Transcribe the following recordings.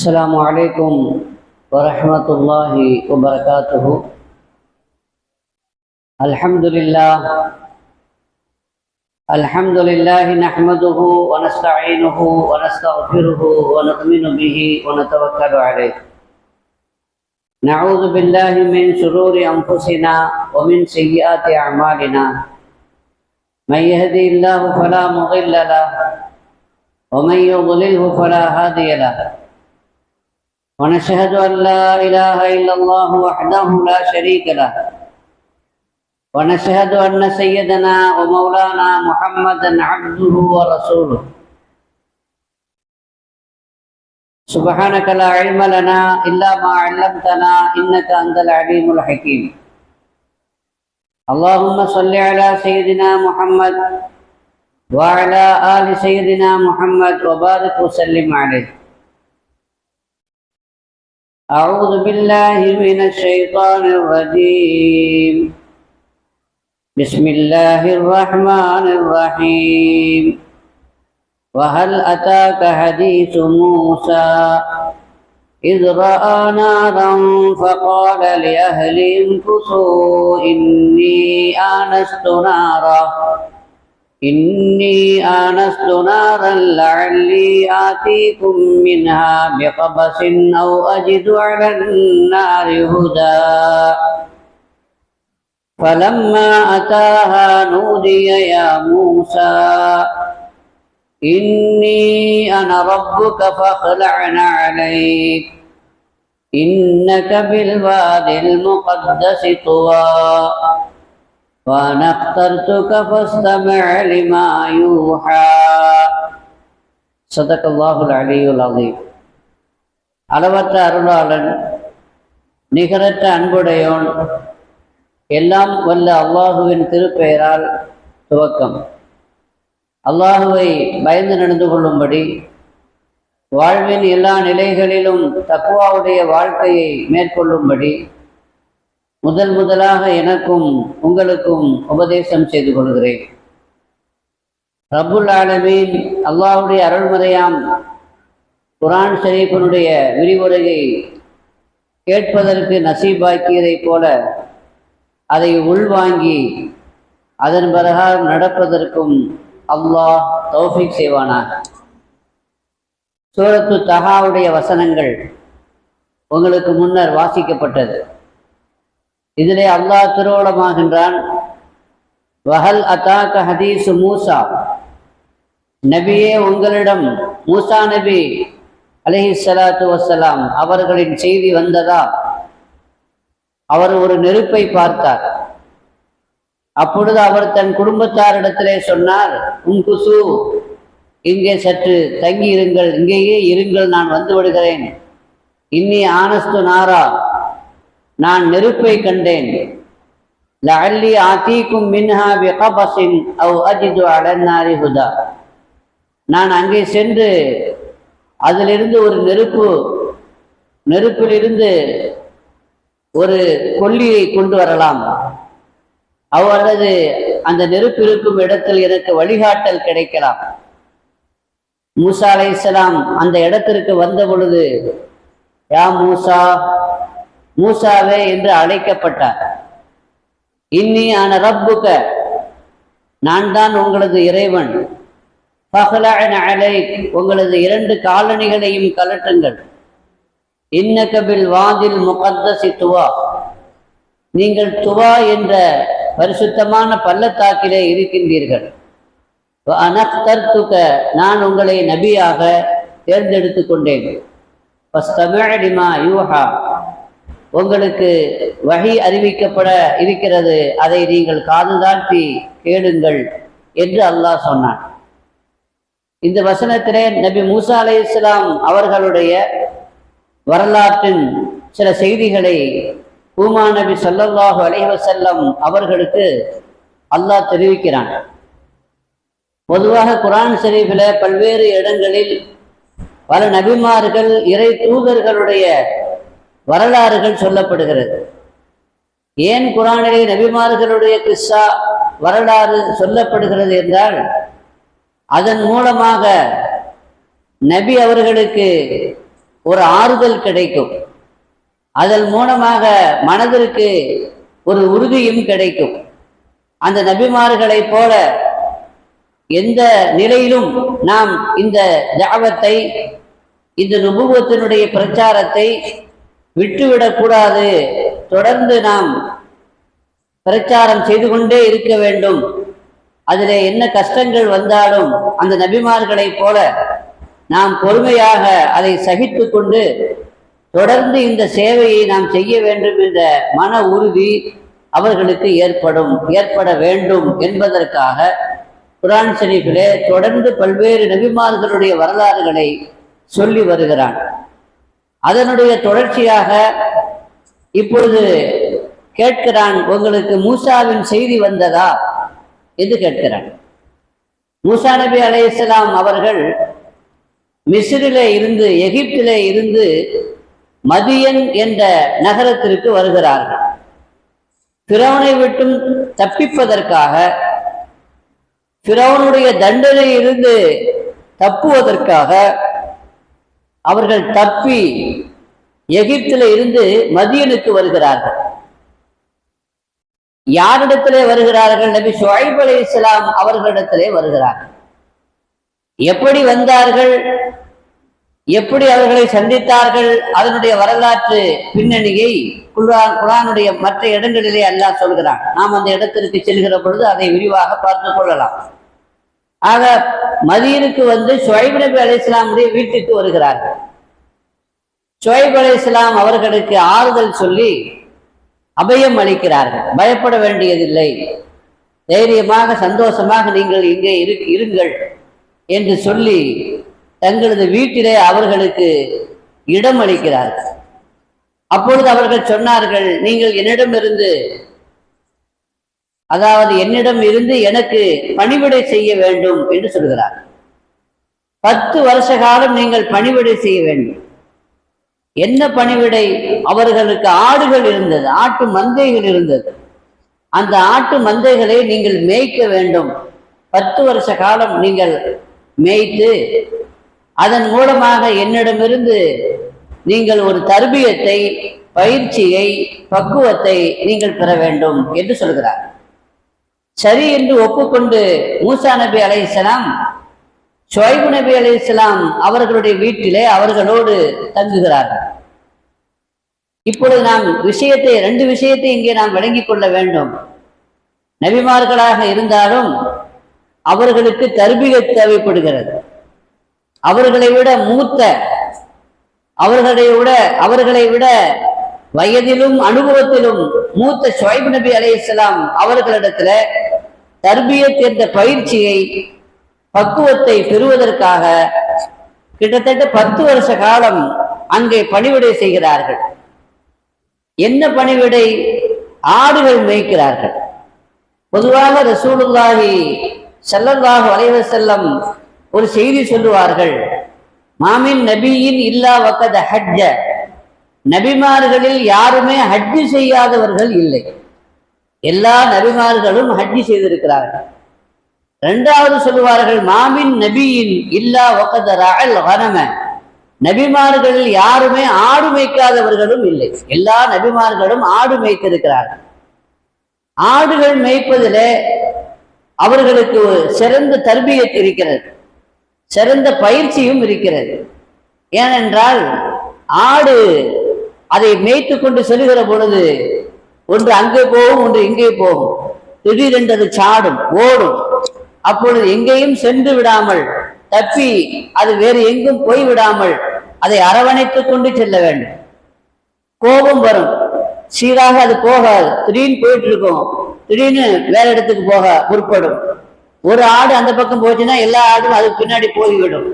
السلام عليكم ورحمة الله وبركاته. الحمد لله نحمده ونستعينه ونستغفره ونؤمن به ونتوكل عليه. نعوذ بالله من شرور أنفسنا ومن سيئات أعمالنا. من يهدي الله فلا مضل له ومن يضلله فلا هادي له. ونشهد أن لا إله إلا الله وحده لا شريك له. ونشهد أن سيدنا ومولانا محمدا عبده ورسوله. سبحانك لا علم لنا إلا ما علمتنا إنك أنت العليم الحكيم. اللهم صل على سيدنا محمد وعلى آل سيدنا محمد وبارك وسلم عليه. أعوذ بالله من الشيطان الرجيم. بسم الله الرحمن الرحيم. وهل أتاك حديث موسى إذ رأى نارا فقال لأهلهم امكثوا إني آنست نارا لعلي آتيكم منها بقبس أو أجد على النار هدى. فلما أتاها نودي يا موسى إني أنا ربك فاخلع عليك إنك بالواد المقدس طوى وأنا اخترتك فاستمع لما يوحى. صدق الله العلي العظيم. அளவற்ற அருளாளன் நிகரற்ற அன்புடையோன் எல்லாம் வல்ல அல்லாஹுவின் திருப்பெயரால் துவக்கம். அல்லாஹுவை பயந்து நடந்து கொள்ளும்படி வாழ்வின் எல்லா நிலைகளிலும் தக்வாவுடைய வாழ்க்கையை மேற்கொள்ளும்படி முதலாக எனக்கும் உங்களுக்கும் உபதேசம் செய்து கொள்கிறேன். ரப்புல் ஆலமீன் அல்லாஹுடைய அருள்மறையாம் குர்ஆன் ஷரீஃபினுடைய விரிவுரையை கேட்பதற்கு நசீபாக்கியதை போல அதை உள்வாங்கி அதன் பிரகாரம் நடப்பதற்கும் அல்லாஹ் தௌஃபீக் செய்வானாக. சூரத்து தஹாவுடைய வசனங்கள் உங்களுக்கு முன்னர் வாசிக்கப்பட்டது. இதிலே அல்லாஹ் திருவுளமாகின்றான், வஹல் அதாக ஹதீசு மூசா, நபியே உங்களிடம் மூசா நபி அலைஹிஸ்ஸலாத்து வஸ்ஸலாம் அவர்களின் செய்தி வந்ததா? அவர் ஒரு நெருப்பை பார்த்தார். அப்பொழுது அவர் தன் குடும்பத்தாரிடத்திலே சொன்னார், உம்குசு, இங்கே சற்று தங்கி இருங்கள், இங்கேயே இருங்கள், நான் வந்து விடுகிறேன். இன்னி ஆனஸ்து நாரா, நான் நெருப்பை கண்டேன். லஅல்லி ஆதீக்கும் மின்ஹா பிகபஸின் அவ் அஜிது அலன் நாரி ஹுதா, நான் அங்கே சென்று அதிலிருந்து ஒரு நெருப்பிலிருந்து ஒரு கொல்லியை கொண்டு வரலாம், அல்லது அந்த நெருப்பு இருக்கும் இடத்தில் எனக்கு வழிகாட்டல் கிடைக்கலாம். மூசா அலைஹிஸ்ஸலாம் அந்த இடத்திற்கு வந்த பொழுது யா மூசா, மூசாவே என்று அழைக்கப்பட்டார். இன்னி அன ரப்புக, நான் தான் உங்களது இறைவன். ஃபஹ்லஅன் அலைக், உங்களது 2 காலணிகளையும் கலட்டுங்கள். இன்னக பில் வாதில் முகத்தஸி துவா, நீங்கள் துவா என்ற பரிசுத்தமான பள்ளத்தாக்கிலே இருக்கின்றீர்கள். அனக்தர்துக, நான் உங்களை நபியாக தேர்ந்தெடுத்து கொண்டேன். ஃபஸ்தமிஅ லிமா யூஹா, உங்களுக்கு வஹி அறிவிக்கப்பட இருக்கிறது, அதை நீங்கள் காது தாழ்த்தி கேளுங்கள் என்று அல்லாஹ் சொன்னான். இந்த வசனத்திலே நபி மூசா அலைஹிஸ்ஸலாம் அவர்களுடைய வரலாற்றின் சில செய்திகளை பூமா நபி ஸல்லல்லாஹு அலைஹி வஸல்லம் அவர்களுக்கு அல்லாஹ் தெரிவிக்கிறான். பொதுவாக குர்ஆன் ஷரீஃபில் பல்வேறு இடங்களில் பல நபிமார்கள் இறை தூதர்களுடைய வரலாறுகள் சொல்லப்படுகிறது. ஏன் குர்ஆனிலே நபிமார்களுடைய கிஸ்ஸா வரலாறு சொல்லப்படுகிறது என்றால், அதன் மூலமாக நபி அவர்களுக்கு ஒரு ஆறுதல் கிடைக்கும். அதன் மூலமாக மனதிற்கு ஒரு உறுதியும் கிடைக்கும். அந்த நபிமார்களைப் போல எந்த நிலையிலும் நாம் இந்த தாவத்தை, இந்த நுபுவத்தினுடைய பிரச்சாரத்தை விட்டுவிடக்கூடாது. தொடர்ந்து நாம் பிரச்சாரம் செய்து கொண்டே இருக்க வேண்டும். அதிலே என்ன கஷ்டங்கள் வந்தாலும் அந்த நபிமார்களைப் போல நாம் பொறுமையாக அதை சகித்து கொண்டு தொடர்ந்து இந்த சேவையை நாம் செய்ய வேண்டும் என்ற மன உறுதி அவர்களுக்கு ஏற்பட வேண்டும் என்பதற்காக குர்ஆன் ஷரீஃபிலே தொடர்ந்து பல்வேறு நபிமார்களுடைய வரலாறுகளை சொல்லி வருகிறான். அதனுடைய தொடர்ச்சியாக இப்பொழுது கேட்கிறான், உங்களுக்கு மூசாவின் செய்தி வந்ததா என்று கேட்கிறான். மூசா நபி அலைஹிஸ்ஸலாம் அவர்கள் மிஸ்ரிலே இருந்து, எகிப்திலே இருந்து மதியன் என்ற நகரத்திற்கு வருகிறார்கள். ஃபிரௌனை விட்டும் தப்பிப்பதற்காக, ஃபிரௌனுடைய தண்டனையிலிருந்து தப்புவதற்காக அவர்கள் தப்பி எகிப்தில இருந்து மதியனுக்கு வருகிறார்கள். யாரிடத்திலே வருகிறார்கள்? நபி ஷுஐப் அலைஹிஸ்ஸலாம் அவர்களிடத்திலே வருகிறார்கள். எப்படி வந்தார்கள், எப்படி அவர்களை சந்தித்தார்கள், அதனுடைய வரலாற்று பின்னணியை குர்ஆனுடைய மற்ற இடங்களிலே அல்லாஹ் சொல்கிறான். நாம் அந்த இடத்திற்கு செல்கிற பொழுது அதை விரிவாக பார்த்துக் கொள்ளலாம். ஆக மதீனுக்கு வந்து ஷுஐப் நபி அலைஹிஸ்ஸலாமுடைய வீட்டுக்கு வருகிறார்கள். ஷுஐப் அலைஹிஸ்ஸலாம் அவர்களுக்கு ஆறுதல் சொல்லி அபயம் அளிக்கிறார்கள். பயப்பட வேண்டியதில்லை, தைரியமாக சந்தோஷமாக நீங்கள் இங்கே இருங்கள் என்று சொல்லி தங்களது வீட்டிலே அவர்களுக்கு இடம் அளிக்கிறார்கள். அப்பொழுது அவர்கள் சொன்னார்கள், நீங்கள் என்னிடமிருந்து, அதாவது என்னிடம் இருந்து எனக்கு பணிவிடை செய்ய வேண்டும் என்று சொல்கிறார். 10 வருஷ காலம் நீங்கள் பணிவிடை செய்ய வேண்டும். என்ன பணிவிடை? அவர்களுக்கு ஆடுகள் இருந்தது, ஆட்டு மந்தைகள் இருந்தது. அந்த ஆட்டு மந்தைகளை நீங்கள் மேய்க்க வேண்டும். 10 வருஷ காலம் நீங்கள் மேய்த்து அதன் மூலமாக என்னிடமிருந்து நீங்கள் ஒரு தர்பியத்தை, பயிற்சியை, பக்குவத்தை நீங்கள் பெற வேண்டும் என்று சொல்கிறார். சரி என்று ஒப்புக்கொண்டு மூசா நபி அலைஹிஸ்ஸலாம் ஷுஐப் நபி அலைஹிஸ்ஸலாம் அவர்களுடைய வீட்டிலே அவர்களோடு தங்குகிறார்கள். இப்பொழுது நாம் ரெண்டு விஷயத்தை இங்கே நாம் விளங்கிக் கொள்ள வேண்டும். நபிமார்களாக இருந்தாலும் அவர்களுக்கு தர்பியத் தேவைப்படுகிறது. அவர்களை விட மூத்த, அவர்களை விட வயதிலும் அனுபவத்திலும் மூத்த ஷுஐப் நபி அலைஹிஸ்ஸலாம் அவர்களிடத்துல தர்பியத் என்ற பயிற்சியை, பக்குவத்தை பெறுவதற்காக கிட்டத்தட்ட 10 வருஷ காலம் அங்கே பணிவிடை செய்கிறார்கள். என்ன பணிவிடை? ஆடுகள் மேய்க்கிறார்கள். பொதுவாக ரசூலுல்லாஹி ஸல்லல்லாஹு அலைஹி வஸல்லம் ஒரு செய்தி சொல்லுவார்கள், மாமின் நபியின் இல்லா வக்கத ஹஜ்ஜ, நபிமார்களில் யாருமே ஹஜ்ஜு செய்யாதவர்கள் இல்லை. எல்லா நபிமார்களும் ஹஜ்ஜு செய்திருக்கிறார்கள். இரண்டாவது சொல்லுவார்கள், மாமின் நபியின் இல்லா வக்கத ரஅல் கனம, நபிமார்களில் யாருமே ஆடு மேய்க்காதவர்களும் இல்லை. எல்லா நபிமார்களும் ஆடு மேய்த்திருக்கிறார்கள். ஆடுகள் மேய்ப்பதில் அவர்களுக்கு சிறந்த தர்பியத் இருக்கிறது, சிறந்த பயிற்சியும் இருக்கிறது. ஏனென்றால் ஆடு அதை மேய்த்து கொண்டு செல்கிற பொழுது ஒன்று அங்கே போகும், ஒன்று இங்கே போகும். திடீரென்று அது சாடும், ஓடும். அப்பொழுது எங்கேயும் சென்று விடாமல், தப்பி அது வேறு எங்கும் போய் விடாமல் அதை அரவணைத்து கொண்டு செல்ல வேண்டும். கோபம் வரும், சீராக அது போகாது, திடீர்னு போயிட்டு இருக்கும், திடீர்னு வேற இடத்துக்கு போக முற்படும். ஒரு ஆடு அந்த பக்கம் போச்சுன்னா எல்லா ஆடும் அதுக்கு பின்னாடி போய்விடும்.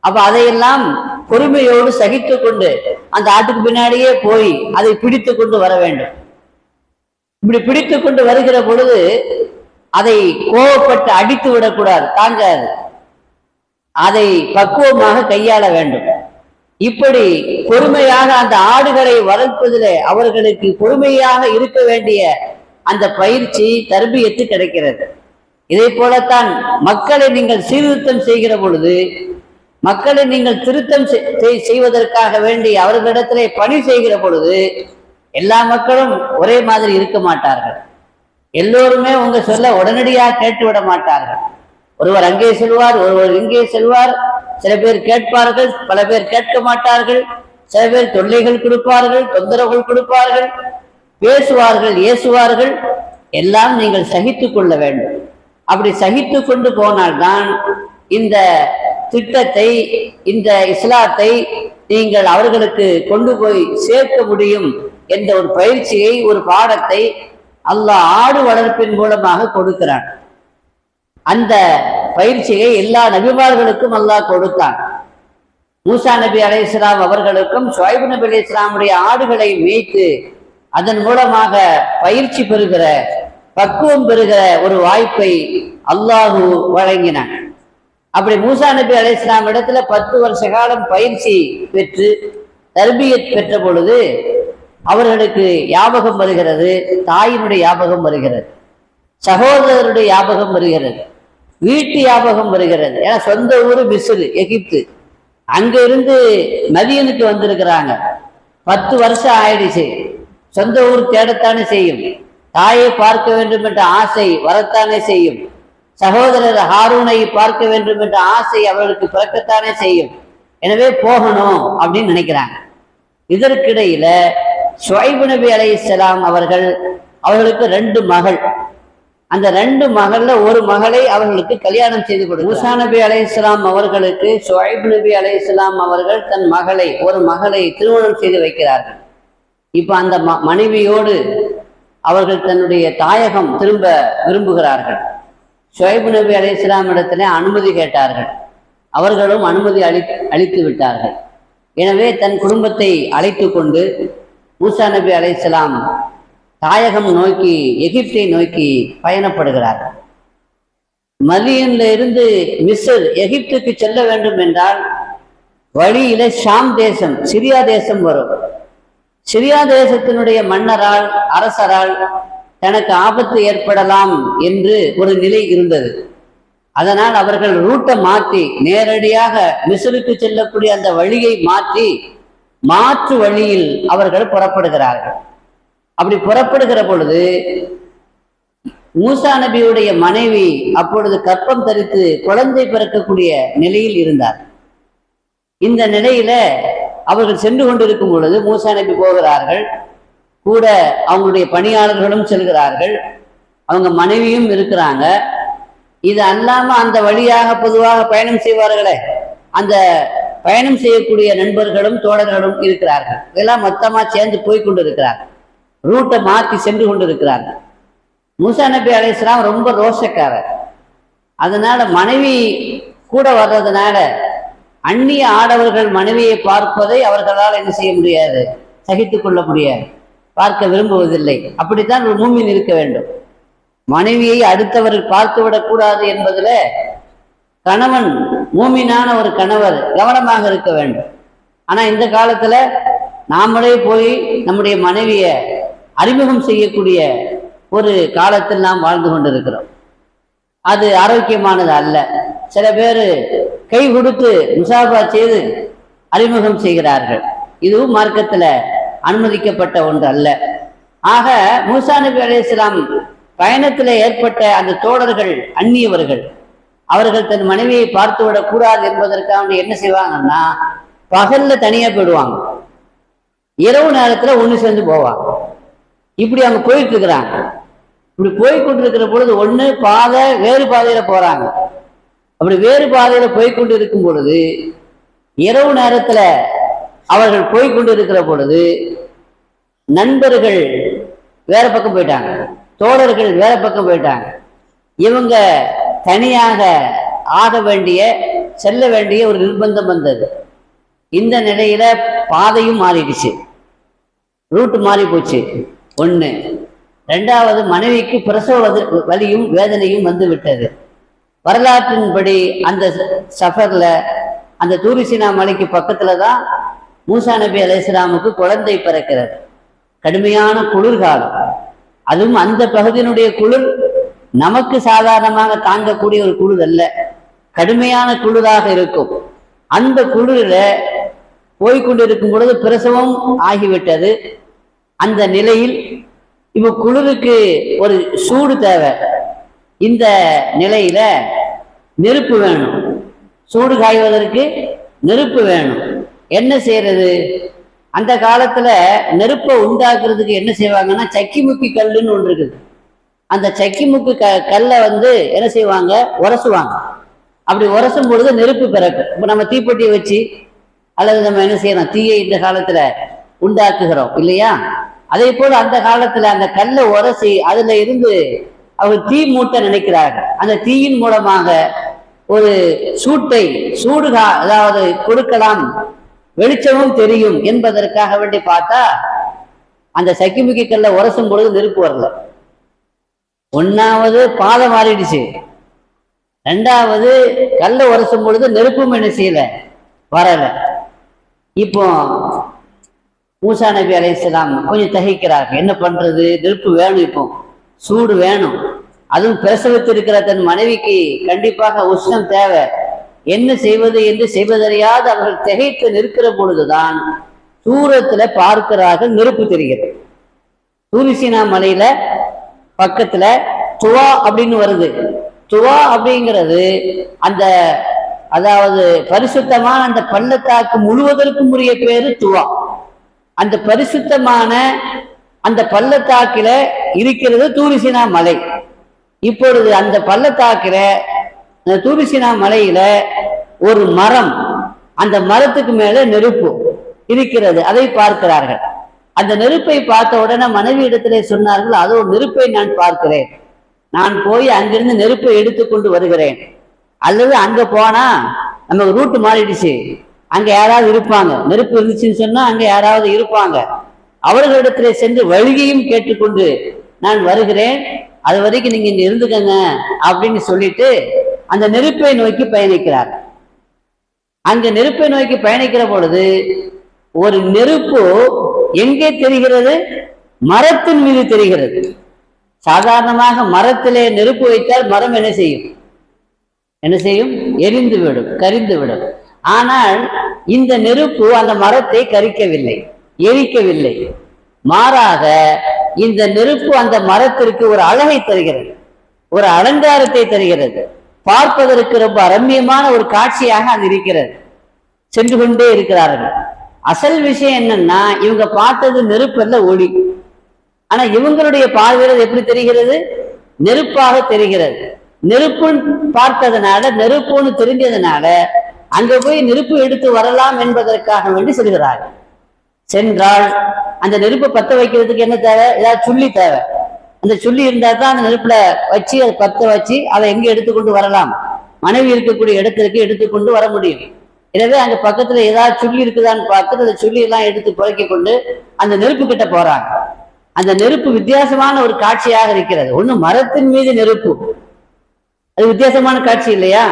அப்ப அதையெல்லாம் பொறுமையோடு சகித்து கொண்டு அந்த ஆட்டுக்கு பின்னாடியே போய் அதை பிடித்து கொண்டு வர வேண்டும். இப்படி பிடித்து கொண்டு வருகிற பொழுது அதை கோபப்பட்டு அடித்து விடக்கூடாது, தாங்காது. அதை பக்குவமாக கையாள வேண்டும். இப்படி பொறுமையாக அந்த ஆடுகளை வளர்ப்பதிலே அவர்களுக்கு பொறுமையாக இருக்க வேண்டிய அந்த பயிற்சி, தர்பியத்து கிடைக்கிறது. இதை போலத்தான் மக்களை நீங்கள் சீர்திருத்தம் செய்கிற பொழுது மக்களை நீங்கள் திருத்தம் செய்வதற்காக வேண்டி அவர்களிடத்திலே பணி செய்கிற பொழுது எல்லா மக்களும் ஒரே மாதிரி இருக்க மாட்டார்கள். எல்லோருமே உங்க சொல்ல உடனடியாக கேட்டு விட மாட்டார்கள். ஒருவர் அங்கே செல்வார், ஒருவர் இங்கே செல்வார். சில பேர் கேட்பார்கள், பல பேர் கேட்க மாட்டார்கள். சில பேர் தொல்லைகள் கொடுப்பார்கள், தொந்தரவுகள் கொடுப்பார்கள், பேசுவார்கள், ஏசுவார்கள். எல்லாம் நீங்கள் சகித்துக் கொள்ள வேண்டும். அப்படி சகித்து கொண்டு போனால்தான் இந்த திட்டத்தை, இந்த இஸ்லாத்தை நீங்கள் அவர்களுக்கு கொண்டு போய் சேர்க்க முடியும் என்ற ஒரு பயிற்சியை, ஒரு பாடத்தை அல்லாஹ் ஆடு வளர்ப்பின் மூலமாக கொடுக்கிறான். அந்த பயிற்சியை எல்லா நபிமார்களுக்கும் அல்லாஹ் கொடுத்தான். மூசா நபி அலைஹிஸ்ஸலாம் அவர்களுக்கும் ஷுஐப் நபி அலைஹிஸ்ஸலாமுடைய ஆடுகளை மேய்த்து அதன் மூலமாக பயிற்சி பெறுகிற, பக்குவம் பெறுகிற ஒரு வாய்ப்பை அல்லாஹு வழங்கினான். அப்படி மூசா நபி அலைஹிஸ்ஸலாம் இடத்துல 10 வருஷ காலம் பயிற்சி பெற்று தர்பியத் பெற்ற பொழுது அவர்களுக்கு ஞாபகம் வருகிறது, தாயினுடைய ஞாபகம் வருகிறது, சகோதரருடைய ஞாபகம் வருகிறது, வீட்டு ஞாபகம் வருகிறது. ஏன்னா சொந்த ஊர் மிஸ்ர், எகிப்து. அங்க இருந்து மதியனுக்கு வந்திருக்கிறாங்க. 10 வருஷம் ஆயிடுச்சு. சொந்த ஊர் தேடத்தானே செய்யும். தாயை பார்க்க வேண்டும் என்ற ஆசை வரத்தானே செய்யும். சகோதரர் ஹாரூனை பார்க்க வேண்டும் என்ற ஆசை அவர்களுக்கு பிறக்கத்தானே செய்யும். எனவே போகணும் அப்படின்னு நினைக்கிறாங்க. இதற்கிடையில ஷுஐப் நபி அலைஹிஸ்ஸலாம் அவர்களுக்கு 2 மகள். அந்த 2 மகள்ல ஒரு மகளை அவர்களுக்கு கல்யாணம் செய்து கொடுத்தார். மூசா நபி அலைஹிஸ்ஸலாம் அவர்களுக்கு ஷுஐப் நபி அலைஹிஸ்ஸலாம் அவர்கள் தன் மகளை, ஒரு மகளை திருமணம் செய்து வைக்கிறார்கள். இப்ப அந்த மனைவியோடு அவர்கள் தன்னுடைய தாயகம் திரும்ப விரும்புகிறார்கள். ஷுஐப் நபி அலைஹிஸ்ஸலாம் இடத்திலே அனுமதி கேட்டார்கள். அவர்களும் அனுமதி அளித்து விட்டார்கள். எனவே தன் குடும்பத்தை அழைத்து கொண்டு மூசா நபி அலைஹிஸ்ஸலாம் தாயகம் நோக்கி, எகிப்தை நோக்கி பயணப்படுகிறார்கள். மதியன்ல இருந்து மிஸ்ர், எகிப்துக்கு செல்ல வேண்டும் என்றால் வழியில ஷாம் தேசம், சிரியா தேசம் வரும். சிரியா தேசத்தினுடைய மன்னரால், அரசரால் தனக்கு ஆபத்து ஏற்படலாம் என்று ஒரு நிலை இருந்தது. அதனால் அவர்கள் ரூட்டை மாற்றி நேரடியாக மிஸ்ருக்கு செல்லக்கூடிய அந்த வழியை மாற்றி மாற்று வழியில் அவர்கள் புறப்படுகிறார்கள். அப்படி புறப்படுகிற பொழுது மூசா நபியுடைய மனைவி அப்பொழுது கற்பம் தரித்து குழந்தை பிறக்கக்கூடிய நிலையில் இருந்தார். இந்த நிலையில அவர்கள் சென்று கொண்டிருக்கும் பொழுது மூசா நபி போகிறார்கள், கூட அவங்களுடைய பணியாளர்களும் செல்கிறார்கள், அவங்க மனைவியும் இருக்கிறாங்க. இது அல்லாம அந்த வழியாக பொதுவாக பயணம் செய்வார்களே, அந்த பயணம் செய்யக்கூடிய நண்பர்களும் தோழர்களும் இருக்கிறார்கள். இதெல்லாம் மொத்தமா சேர்ந்து போய் கொண்டு இருக்கிறார்கள். ரூட்டை மாற்றி சென்று கொண்டு இருக்கிறார்கள். மூசா நபி அலைஹிஸ்ஸலாம் ரொம்ப ரோஷக்காரர். அதனால மனைவி கூட வர்றதுனால அந்நிய ஆடவர்கள் மனைவியை பார்ப்பதை அவர்களால் என்ன செய்ய முடியாது, சகித்துக் கொள்ள முடியாது, பார்க்க விரும்புவதில்லை. அப்படித்தான் ஒரு மூமின் இருக்க வேண்டும். மனைவியை அடுத்தவர்கள் பார்த்து விடக்கூடாது என்பதில் கணவன், மூமினான ஒரு கணவர் கவனமாக இருக்க வேண்டும். ஆனா இந்த காலத்துல நாமளே போய் நம்முடைய மனைவியை அறிமுகம் செய்யக்கூடிய ஒரு காலத்தில் நாம் வாழ்ந்து கொண்டிருக்கிறோம். அது ஆரோக்கியமானது அல்ல. சில பேர் கை கொடுத்து முசாபா செய்து அறிமுகம் செய்கிறார்கள். இதுவும் மார்க்கத்துல அனுமதிக்கப்பட்ட ஒன்று அல்ல. ஆக மூசா நபி அலைஹிஸ்ஸலாம் பயணத்தில் ஏற்பட்ட அந்த தோழர்கள் அந்நியவர்கள், அவர்கள் தன் மனைவியை பார்த்து விடக்கூடாது என்பதற்காக என்ன செய்வாங்கன்னா, பகல்ல தனியா போயிடுவாங்க, இரவு நேரத்துல ஒண்ணு சேர்ந்து போவாங்க. இப்படி அவங்க போயிட்டு இருக்கிறாங்க. இப்படி போய்கொண்டிருக்கிற பொழுது ஒண்ணு பாதை வேறு பாதையில போறாங்க. அப்படி வேறு பாதையில போய்கொண்டு இருக்கும் பொழுது, இரவு நேரத்துல அவர்கள் போய்கொண்டு இருக்கிற பொழுது நண்பர்கள் வேற பக்கம் போயிட்டாங்க, தோழர்கள் வேற பக்கம் போயிட்டாங்க. இவங்க தனியாக ஆக வேண்டிய, செல்ல வேண்டிய ஒரு நிர்பந்தம் வந்தது. இந்த நிலையில பாதையும் மாறிடுச்சு, ரூட் மாறி போச்சு. ஒண்ணு. ரெண்டாவது, மனைவிக்கு பிரசவ வலியும் வேதனையும் வந்து விட்டது. வரலாற்றின்படி அந்த சஃபர்ல, அந்த தூரிசினா மலைக்கு பக்கத்துல தான் மூசா நபி அலைஹிஸ்ஸலாமுக்கு குழந்தை பிறக்கிறது. கடுமையான குளிர்காலம். அதுவும் அந்த பகுதியினுடைய குளிர் நமக்கு சாதாரணமாக தாங்கக்கூடிய ஒரு குளிர் அல்ல, கடுமையான குளிராக இருக்கும். அந்த குளிரில் போய்கொண்டிருக்கும் பொழுது பிரசவம் ஆகிவிட்டது. அந்த நிலையில் இப்போ குளிருக்கு ஒரு சூடு தேவை. இந்த நிலையில நெருப்பு வேணும், சூடு காய்வதற்கு நெருப்பு வேணும். என்ன செய்யறது? அந்த காலத்துல நெருப்பை உண்டாக்குறதுக்கு என்ன செய்வாங்கன்னா சக்கி முக்கி கல்லுன்னு ஒன்று இருக்குது. அந்த சக்கி முக்கு கல்லை என்ன செய்வாங்க, உரசுவாங்க. அப்படி உரசும் பொழுது நெருப்பு பிறக்கும். இப்போ நம்ம தீப்பெட்டியை வச்சு அல்லது நம்ம என்ன செய்யறோம், தீயை இந்த காலத்துல உண்டாக்குகிறோம் இல்லையா? அதே போல அந்த காலத்துல அந்த கல்லை உரசி அதுல இருந்து அவர் தீ மூட்ட நினைக்கிறார்கள். அந்த தீயின் மூலமாக ஒரு சூடு அதாவது கொடுக்கலாம், வெளிச்சமும் தெரியும் என்பதற்காக வேண்டி பார்த்தா அந்த சக்கிமிக்கி கல்லை உரசும் பொழுது நெருப்பு வரல. ஒன்னாவது பாதை மாறிடுச்சு, ரெண்டாவது கல்லை உரசும் பொழுது நெருப்பும் என்ன செய்யல, வரல. இப்போ மூசா நபி அலைஹிஸ்ஸலாம் கொஞ்சம் தகைக்கிறார்கள். என்ன பண்றது, நெருப்பு வேணும், இப்போ சூடு வேணும். அதுவும் பிரசவித்திருக்கிற தன் மனைவிக்கு கண்டிப்பாக உஷ்ணம் தேவை. என்ன செய்வது என்று செய்வதறியாது அவர்கள் திகைத்து நிற்கிற பொழுதுதான் தூரத்துல பார்க்கிறார்கள், நெருப்பு தெரிகிறது. தூரிசீனா மலையில பக்கத்துல துவா அப்படின்னு வருது. துவா அப்படிங்கிறது அந்த அதாவது பரிசுத்தமான அந்த பள்ளத்தாக்கு முழுவதற்கும் உரிய பேரு துவா. அந்த பரிசுத்தமான அந்த பள்ளத்தாக்கில இருக்கிறது தூரிசீனா மலை. இப்பொழுது அந்த பள்ளத்தாக்கில அந்த தூரிசீனா மலையில ஒரு மரம், அந்த மரத்துக்கு மேல நெருப்பு இருக்கிறது, அதை பார்க்கிறார்கள். அந்த நெருப்பை பார்த்த உடனே மனைவி இடத்திலே சொன்னார்கள், அதோ நெருப்பை நான் பார்க்கிறேன், நான் போய் அங்கிருந்து நெருப்பை எடுத்துக்கொண்டு வருகிறேன். அல்லது அங்க போனா நமக்கு ரூட்டு மாறிடுச்சு, அங்க யாராவது இருப்பாங்க, நெருப்பு இருந்துச்சுன்னு சொன்னா அங்க யாராவது இருப்பாங்க, அவர்களிடத்திலே சென்று வழியையும் கேட்டுக்கொண்டு நான் வருகிறேன், அது வரைக்கும் நீங்க இங்க இருந்துக்கங்க அப்படின்னு சொல்லிட்டு அந்த நெருப்பை நோக்கி பயணிக்கிறார். அங்க நெருப்பை நோக்கி பயணிக்கிற பொழுது ஒரு நெருப்பு எங்கே தெரிகிறது, மரத்தின் மீது தெரிகிறது. சாதாரணமாக மரத்திலே நெருப்பு வைத்தால் மரம் என்ன செய்யும், எரிந்து விடும், கரிந்து விடும். ஆனால் இந்த நெருப்பு அந்த மரத்தை கரிக்கவில்லை, எரிக்கவில்லை. மாறாக இந்த நெருப்பு அந்த மரத்திற்கு ஒரு அழகை தருகிறது, ஒரு அலங்காரத்தை தருகிறது. பார்ப்பதற்கு ரொம்ப ரம்மியமான ஒரு காட்சியாக அது இருக்கிறது. சென்று கொண்டே இருக்கிறார்கள். அசல் விஷயம் என்னன்னா, இவங்க பார்த்தது நெருப்பு அல்ல, ஒளி. ஆனா இவங்களுடைய பார்வையில் எப்படி தெரிகிறது, நெருப்பாக தெரிகிறது. நெருப்புன்னு பார்த்ததுனால, நெருப்புன்னு தெரிஞ்சதுனால அங்க போய் நெருப்பு எடுத்து வரலாம் என்பதற்காக வேண்டி செல்கிறார்கள். சென்றால் அந்த நெருப்பை பத்த வைக்கிறதுக்கு என்ன தேவை, ஏதாவது சுள்ளி தேவை. அந்த சுள்ளி இருந்தா தான் அந்த நெருப்புல வச்சு அதை பத்த வச்சு அதை எங்க எடுத்துக்கொண்டு வரலாம், மனைவி இருக்கக்கூடிய இடத்திற்கு எடுத்துக்கொண்டு வர முடியும். எனவே அங்க பக்கத்துல ஏதாவது சுள்ளி இருக்குதான்னு பார்த்துட்டு அந்த சுள்ளி எல்லாம் எடுத்து புழைக்க கொண்டு அந்த நெருப்பு கிட்ட போறாங்க. அந்த நெருப்பு வித்தியாசமான ஒரு காட்சியாக இருக்கிறது. ஒண்ணு மரத்தின் மீது நெருப்பு, அது வித்தியாசமான காட்சி இல்லையா?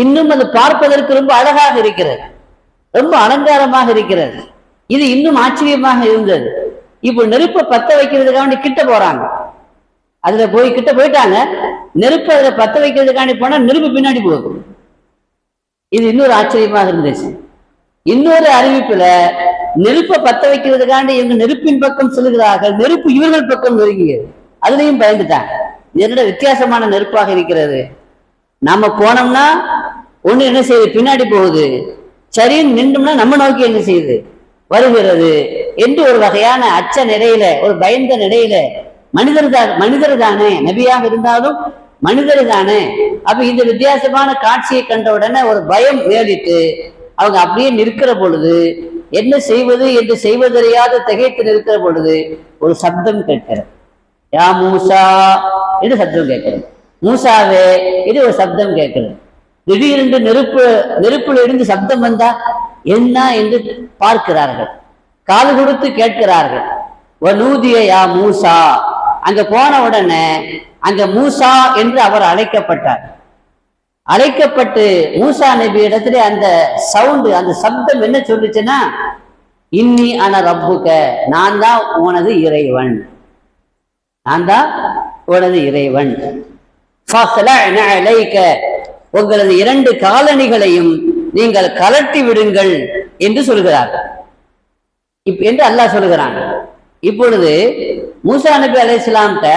இன்னும் அது பார்ப்பதற்கு ரொம்ப அழகாக இருக்கிறது, ரொம்ப அலங்காரமாக இருக்கிறது. இது இன்னும் ஆச்சரியமாக இருந்தது. இப்போ நெருப்பை பத்த வைக்கிறதுக்காண்டி கிட்ட போறாங்க. அதுல கிட்ட போயிட்டாங்க. நெருப்பு அதுல பத்த வைக்கிறதுக்காண்டி போனா நெருப்பு பின்னாடி போகும். இது இன்னொரு ஆச்சரியமாக இருந்துச்சு. இன்னொரு அறிவிப்புல நெருப்பை பத்த வைக்கிறதுக்காண்டி இவங்க நெருப்பின் பக்கம் செல்கிறார்கள், நெருப்பு இவர்கள் பக்கம் நெருங்கியது. அதுலயும் பயந்துட்டாங்க. என்னோட வித்தியாசமான நெருப்பாக இருக்கிறது, நாம போனோம்னா ஒண்ணு என்ன செய்யுது, பின்னாடி போகுது, சரின்னு நின்றோம்னா நம்ம நோக்கி என்ன செய்யுது, வருகிறது என்று ஒரு வகையான அச்ச நிலையில, ஒரு பயந்த நிலையில, மனிதர் தானே, நபியாக இருந்தாலும் மனிதர் தானே. அப்ப இந்த வித்தியாசமான காட்சியை கண்ட உடனே ஒரு பயம் மேலிட்டு அவங்க அப்படியே நிற்கிற பொழுது என்ன செய்வது என்று செய்வதறியாது திகைத்து நிற்கிற பொழுது ஒரு சப்தம் கேட்கிறது. யா மூசா என்று சப்தம் கேட்கிறது. மூசாவே இது ஒரு சப்தம் கேட்கிறது. திடீரென்று நெருப்புல இருந்து சப்தம் வந்தா என்ன என்று பார்க்கிறார்கள், காது கொடுத்து கேட்கிறார்கள். வனூதிய யா மூசா, அங்க போன உடனே அங்க மூசா என்று அவர் அழைக்கப்பட்டார். அழைக்கப்பட்டு மூசா நபி இடத்துல அந்த சவுண்டு, அந்த சப்தம் என்ன சொல்லுச்சுன்னா, இன்னி அன ரப்புக, நான் தான் உனது இறைவன், நான் தான் உனது இறைவன். உங்களது 2 காலணிகளையும் நீங்கள் கலட்டி விடுங்கள் என்று சொல்கிறார்கள் என்று அல்லாஹ் சொல்கிறான். இப்பொழுது மூசா நபி அலைஹிஸ்ஸலாம்கிட்ட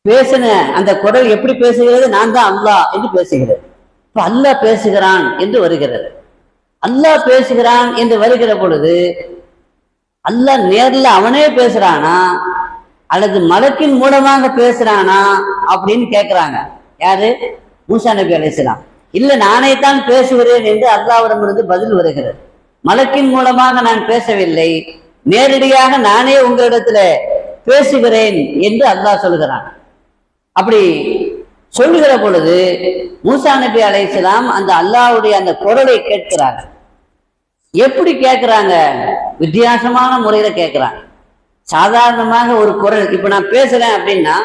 பேசின அந்த குரல் எப்படி பேசுகிறது? நான் தான் அல்லாஹ் என்று பேசுகிறது. இப்ப அல்லாஹ் பேசுகிறான் என்று வருகிறது. அல்லாஹ் பேசுகிறான் என்று வருகிற பொழுது அல்லாஹ் நேர்ல அவனே பேசுறானா அல்லது மலக்கின் மூலமாக பேசுறானா அப்படின்னு கேட்கிறாங்க. யாரு? மூசா நபி அலைஹிஸ்ஸலாம். இல்ல, நானே தான் பேசுகிறேன் என்று அல்லாஹ்விடமிருந்து பதில் வருகிறது. மலக்கின் மூலமாக நான் பேசவில்லை, நேரடியாக நானே உங்களிடத்துல பேசுகிறேன் என்று அல்லாஹ் சொல்கிறான். அப்படி சொல்லுகிற பொழுது மூசா நபி அலைஹிஸ்ஸலாம் அந்த அல்லாஹ்வுடைய அந்த குரலை கேட்கிறாங்க. எப்படி கேட்கிறாங்க? வித்தியாசமான முறையில கேட்கிறாங்க. சாதாரணமாக ஒரு குரல், இப்ப நான் பேசுறேன் அப்படின்னா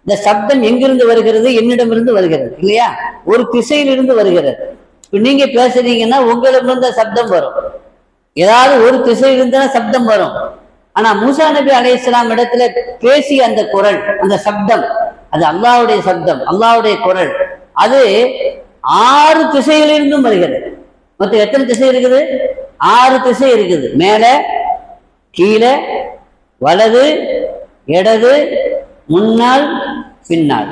இந்த சப்தம் எங்கிருந்து வருகிறது? என்னிடமிருந்து வருகிறது இல்லையா? ஒரு திசையிலிருந்து வருகிறது. இப்ப நீங்க பேசுறீங்கன்னா உங்களிடமிருந்து சப்தம் வரும். ஏதாவது ஒரு திசையிலிருந்து சப்தம் வரும். ஆனா மூசா நபி அலைஹிஸ்ஸலாம் இடத்துல பேசிய அந்த குரல், அந்த சப்தம், அது அல்லாஹ்வுடைய சப்தம், அல்லாஹ்வுடைய குரல். அது 6 திசைகளிலிருந்தும் வருகிறது. மொத்தம் எத்தனை திசை இருக்குது? 6 திசை இருக்குது. மேல, கீழே, வலது, இடது, முன்னால், பின்னால்,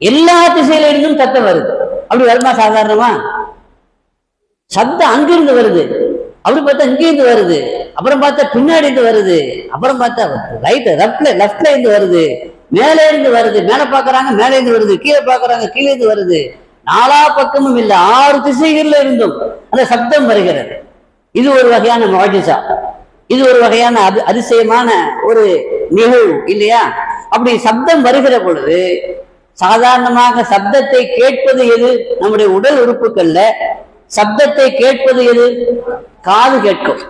எல்லா திசையிலிருந்தும் சத்தம் வருது. அப்படி வருமா சாதாரணமா? சப்தம் அங்கிருந்து வருது, அப்படி பார்த்தா இங்கிருந்து வருது, அப்புறம் பார்த்தா பின்னாடி இருந்து வருது, அப்புறம் பார்த்தா லெஃப்ட்ல இருந்து வருது, மேல இருந்து வருது, மேல பாக்குறாங்க மேல இருந்து வருது, கீழே பாக்குறாங்க கீழே இருந்து வருது. 4 பக்கமும் இல்ல, 6 திசைகள்ல இருந்தும் அந்த சப்தம் வருகிறது. இது ஒரு வகையான முஅஜிஸா, இது ஒரு வகையான அதிசயமான ஒரு நிகழ்வு இல்லையா? அப்படி சப்தம் வருகிற பொழுது சாதாரணமாக சப்தத்தை கேட்பது எது? நம்முடைய உடல் உறுப்புகள்ல சப்தத்தை கேட்பது எது? காது கேட்கும்.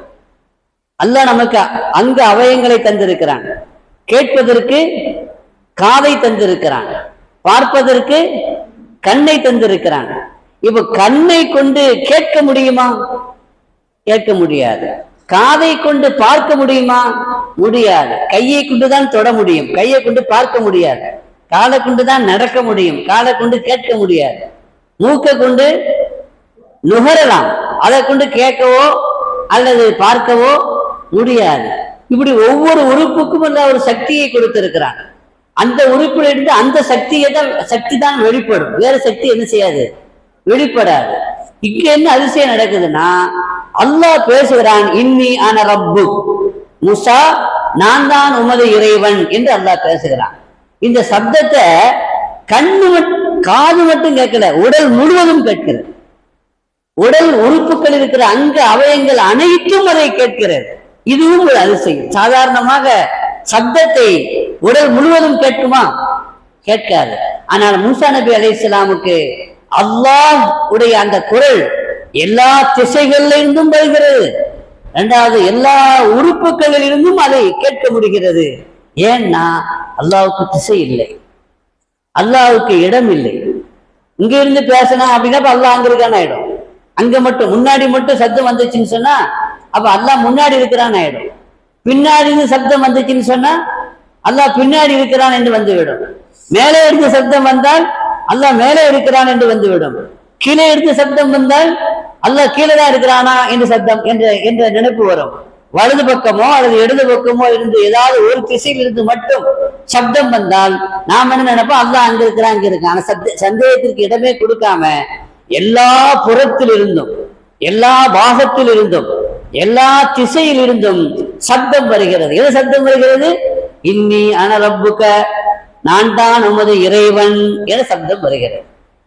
அல்லாஹ் நமக்கு அங்க அவயங்களை தந்திருக்கிறான். கேட்பதற்கு காதை தந்திருக்கிறான், பார்ப்பதற்கு கண்ணை தந்திருக்கிறான். இப்ப கண்ணை கொண்டு கேட்க முடியுமா? கேட்க முடியாது. காதை கொண்டு பார்க்க முடியுமா? முடியாது. கையை கொண்டுதான் தொட முடியும், கையை கொண்டு பார்க்க முடியாது. காலை கொண்டுதான் நடக்க முடியும், காலை கொண்டு கேட்க முடியாது. மூக்கை கொண்டு நுகரலாம், அதை கொண்டு கேட்கவோ அல்லது பார்க்கவோ முடியாது. இப்படி ஒவ்வொரு உறுப்புக்கும் ஒரு சக்தியை கொடுத்திருக்கிறான். அந்த உறுப்பில் இருந்து அந்த சக்தி தான் வெளிப்படும். வேற சக்தி என்ன செய்யாது? வெளிப்படாது. இங்க என்ன அதிசயம் நடக்குதுன்னா, அல்லாஹ் பேசுகிறான், இன்னி அன ரப்பு மூசா, நான் தான் உமது இறைவன் என்று அல்லாஹ் பேசுகிறான். இந்த சப்தத்தை காது மட்டும் கேட்கல, உடல் முழுவதும் கேட்கிறது. உடல் உறுப்புகள் இருக்கிற அங்க அவயங்கள் அனைத்தும் அதை கேட்கிறது. இதுவும் ஒரு அதிசயம். சாதாரணமாக சப்தத்தை உடல் முழுவதும் கேட்குமா? கேட்காது. ஆனால் மூசா நபி அலைஹிஸ்ஸலாமுக்கு அல்லாஹ் உடைய அந்த குரல் எல்லா திசைகளில் இருந்தும் வருகிறது. இரண்டாவது, எல்லா உறுப்புகளில் இருந்தும் அதை கேட்க முடிகிறது. ஏன்னா அல்லாஹ்வுக்கு திசை இல்லை, அல்லாஹ்வுக்கு இடம் இல்லை. இங்க இருந்து பேசினா அப்படின்னா அல்லாஹ் அங்க இருக்கான ஆயிடும். அங்க மட்டும் முன்னாடி மட்டும் சத்தம் வந்துச்சுன்னு சொன்னா அப்ப அல்லாஹ் முன்னாடி இருக்கிறான் ஆயிடும். பின்னாடி இருந்து சப்தம் வந்துச்சுன்னு சொன்னா அல்லாஹ் பின்னாடி இருக்கிறான் என்று வந்துவிடும். மேலே இருந்து சப்தம் வந்தால் அல்லாஹ் மேலே இருக்கிறான் என்று வந்துவிடும். கீழே இருந்து சப்தம் வந்தால் அல்லாஹ் கீழே தான் இருக்கிறானா என்று சப்தம் என்ற நினைப்பு வரும். வலது பக்கமோ அல்லது இடது பக்கமோ இருந்து ஏதாவது ஒரு திசையில் இருந்து மட்டும் சப்தம் வந்தால் நாம் என்ன நினைப்போம்? அல்லாஹ் அங்க இருக்கிறான் இங்க இருக்கான். ஆனா சந்தேகத்திற்கு இடமே கொடுக்காம எல்லா புறத்தில் இருந்தும், எல்லா பாகத்தில் இருந்தும், எல்லா திசையில் இருந்தும் சப்தம் வருகிறது. எது சப்தம் வருகிறது? இன்னி அன ரப்புக, நான் தான் உமது இறைவன் என சப்தம் வருகிறது.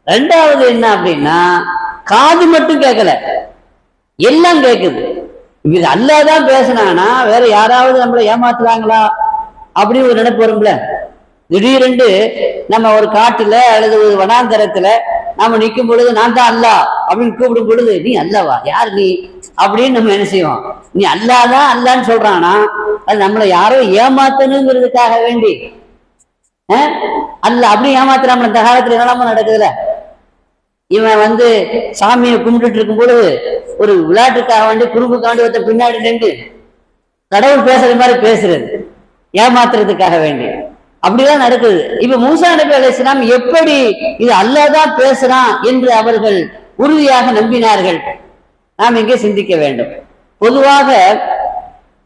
ரெண்டாவது என்ன அப்படின்னா, காது மட்டும் கேட்கல, எல்லாம் கேட்குது. இது அல்லாஹ் தான் பேசினானா வேற யாராவது நம்மளை ஏமாத்துறாங்களா அப்படின்னு ஒரு நினைப்பு வரும்ல. திடீரென்று நம்ம ஒரு காட்டுல அல்லது ஒரு வனாந்தரத்துல நாம நிற்கும் பொழுது நான் தான் அல்லாஹ் அப்படின்னு கூப்பிடும் பொழுது, நீ அல்லாவா? யார் நீ அப்படின்னு நம்ம என்ன செய்வோம்? நீ அல்லாதான் அல்லான்னு சொல்றானா அது நம்மளை யாரோ ஏமாத்தணுங்கிறதுக்காக வேண்டி அல்ல அப்படி ஏமாத்துறாம இந்த காலத்துல என்னெல்லாம நடக்குதுல. இவன் சாமியை கும்பிட்டு இருக்கும் பொழுது ஒரு விளையாட்டுக்காக வேண்டி குறும்புக்காக வேண்டி ஒருத்த பின்னாடி நின்று கடவுள் பேசுற மாதிரி பேசுறது, ஏமாத்துறதுக்காக வேண்டி அப்படிதான் நடக்குது. இப்ப மூசா நபி அலைஹிஸ்ஸலாம் எப்படி இது அல்லாஹ் தான் பேசுறான் என்று அவர்கள் உறுதியாக நம்பினார்கள். நாம் இங்கே சிந்திக்க வேண்டும். பொதுவாக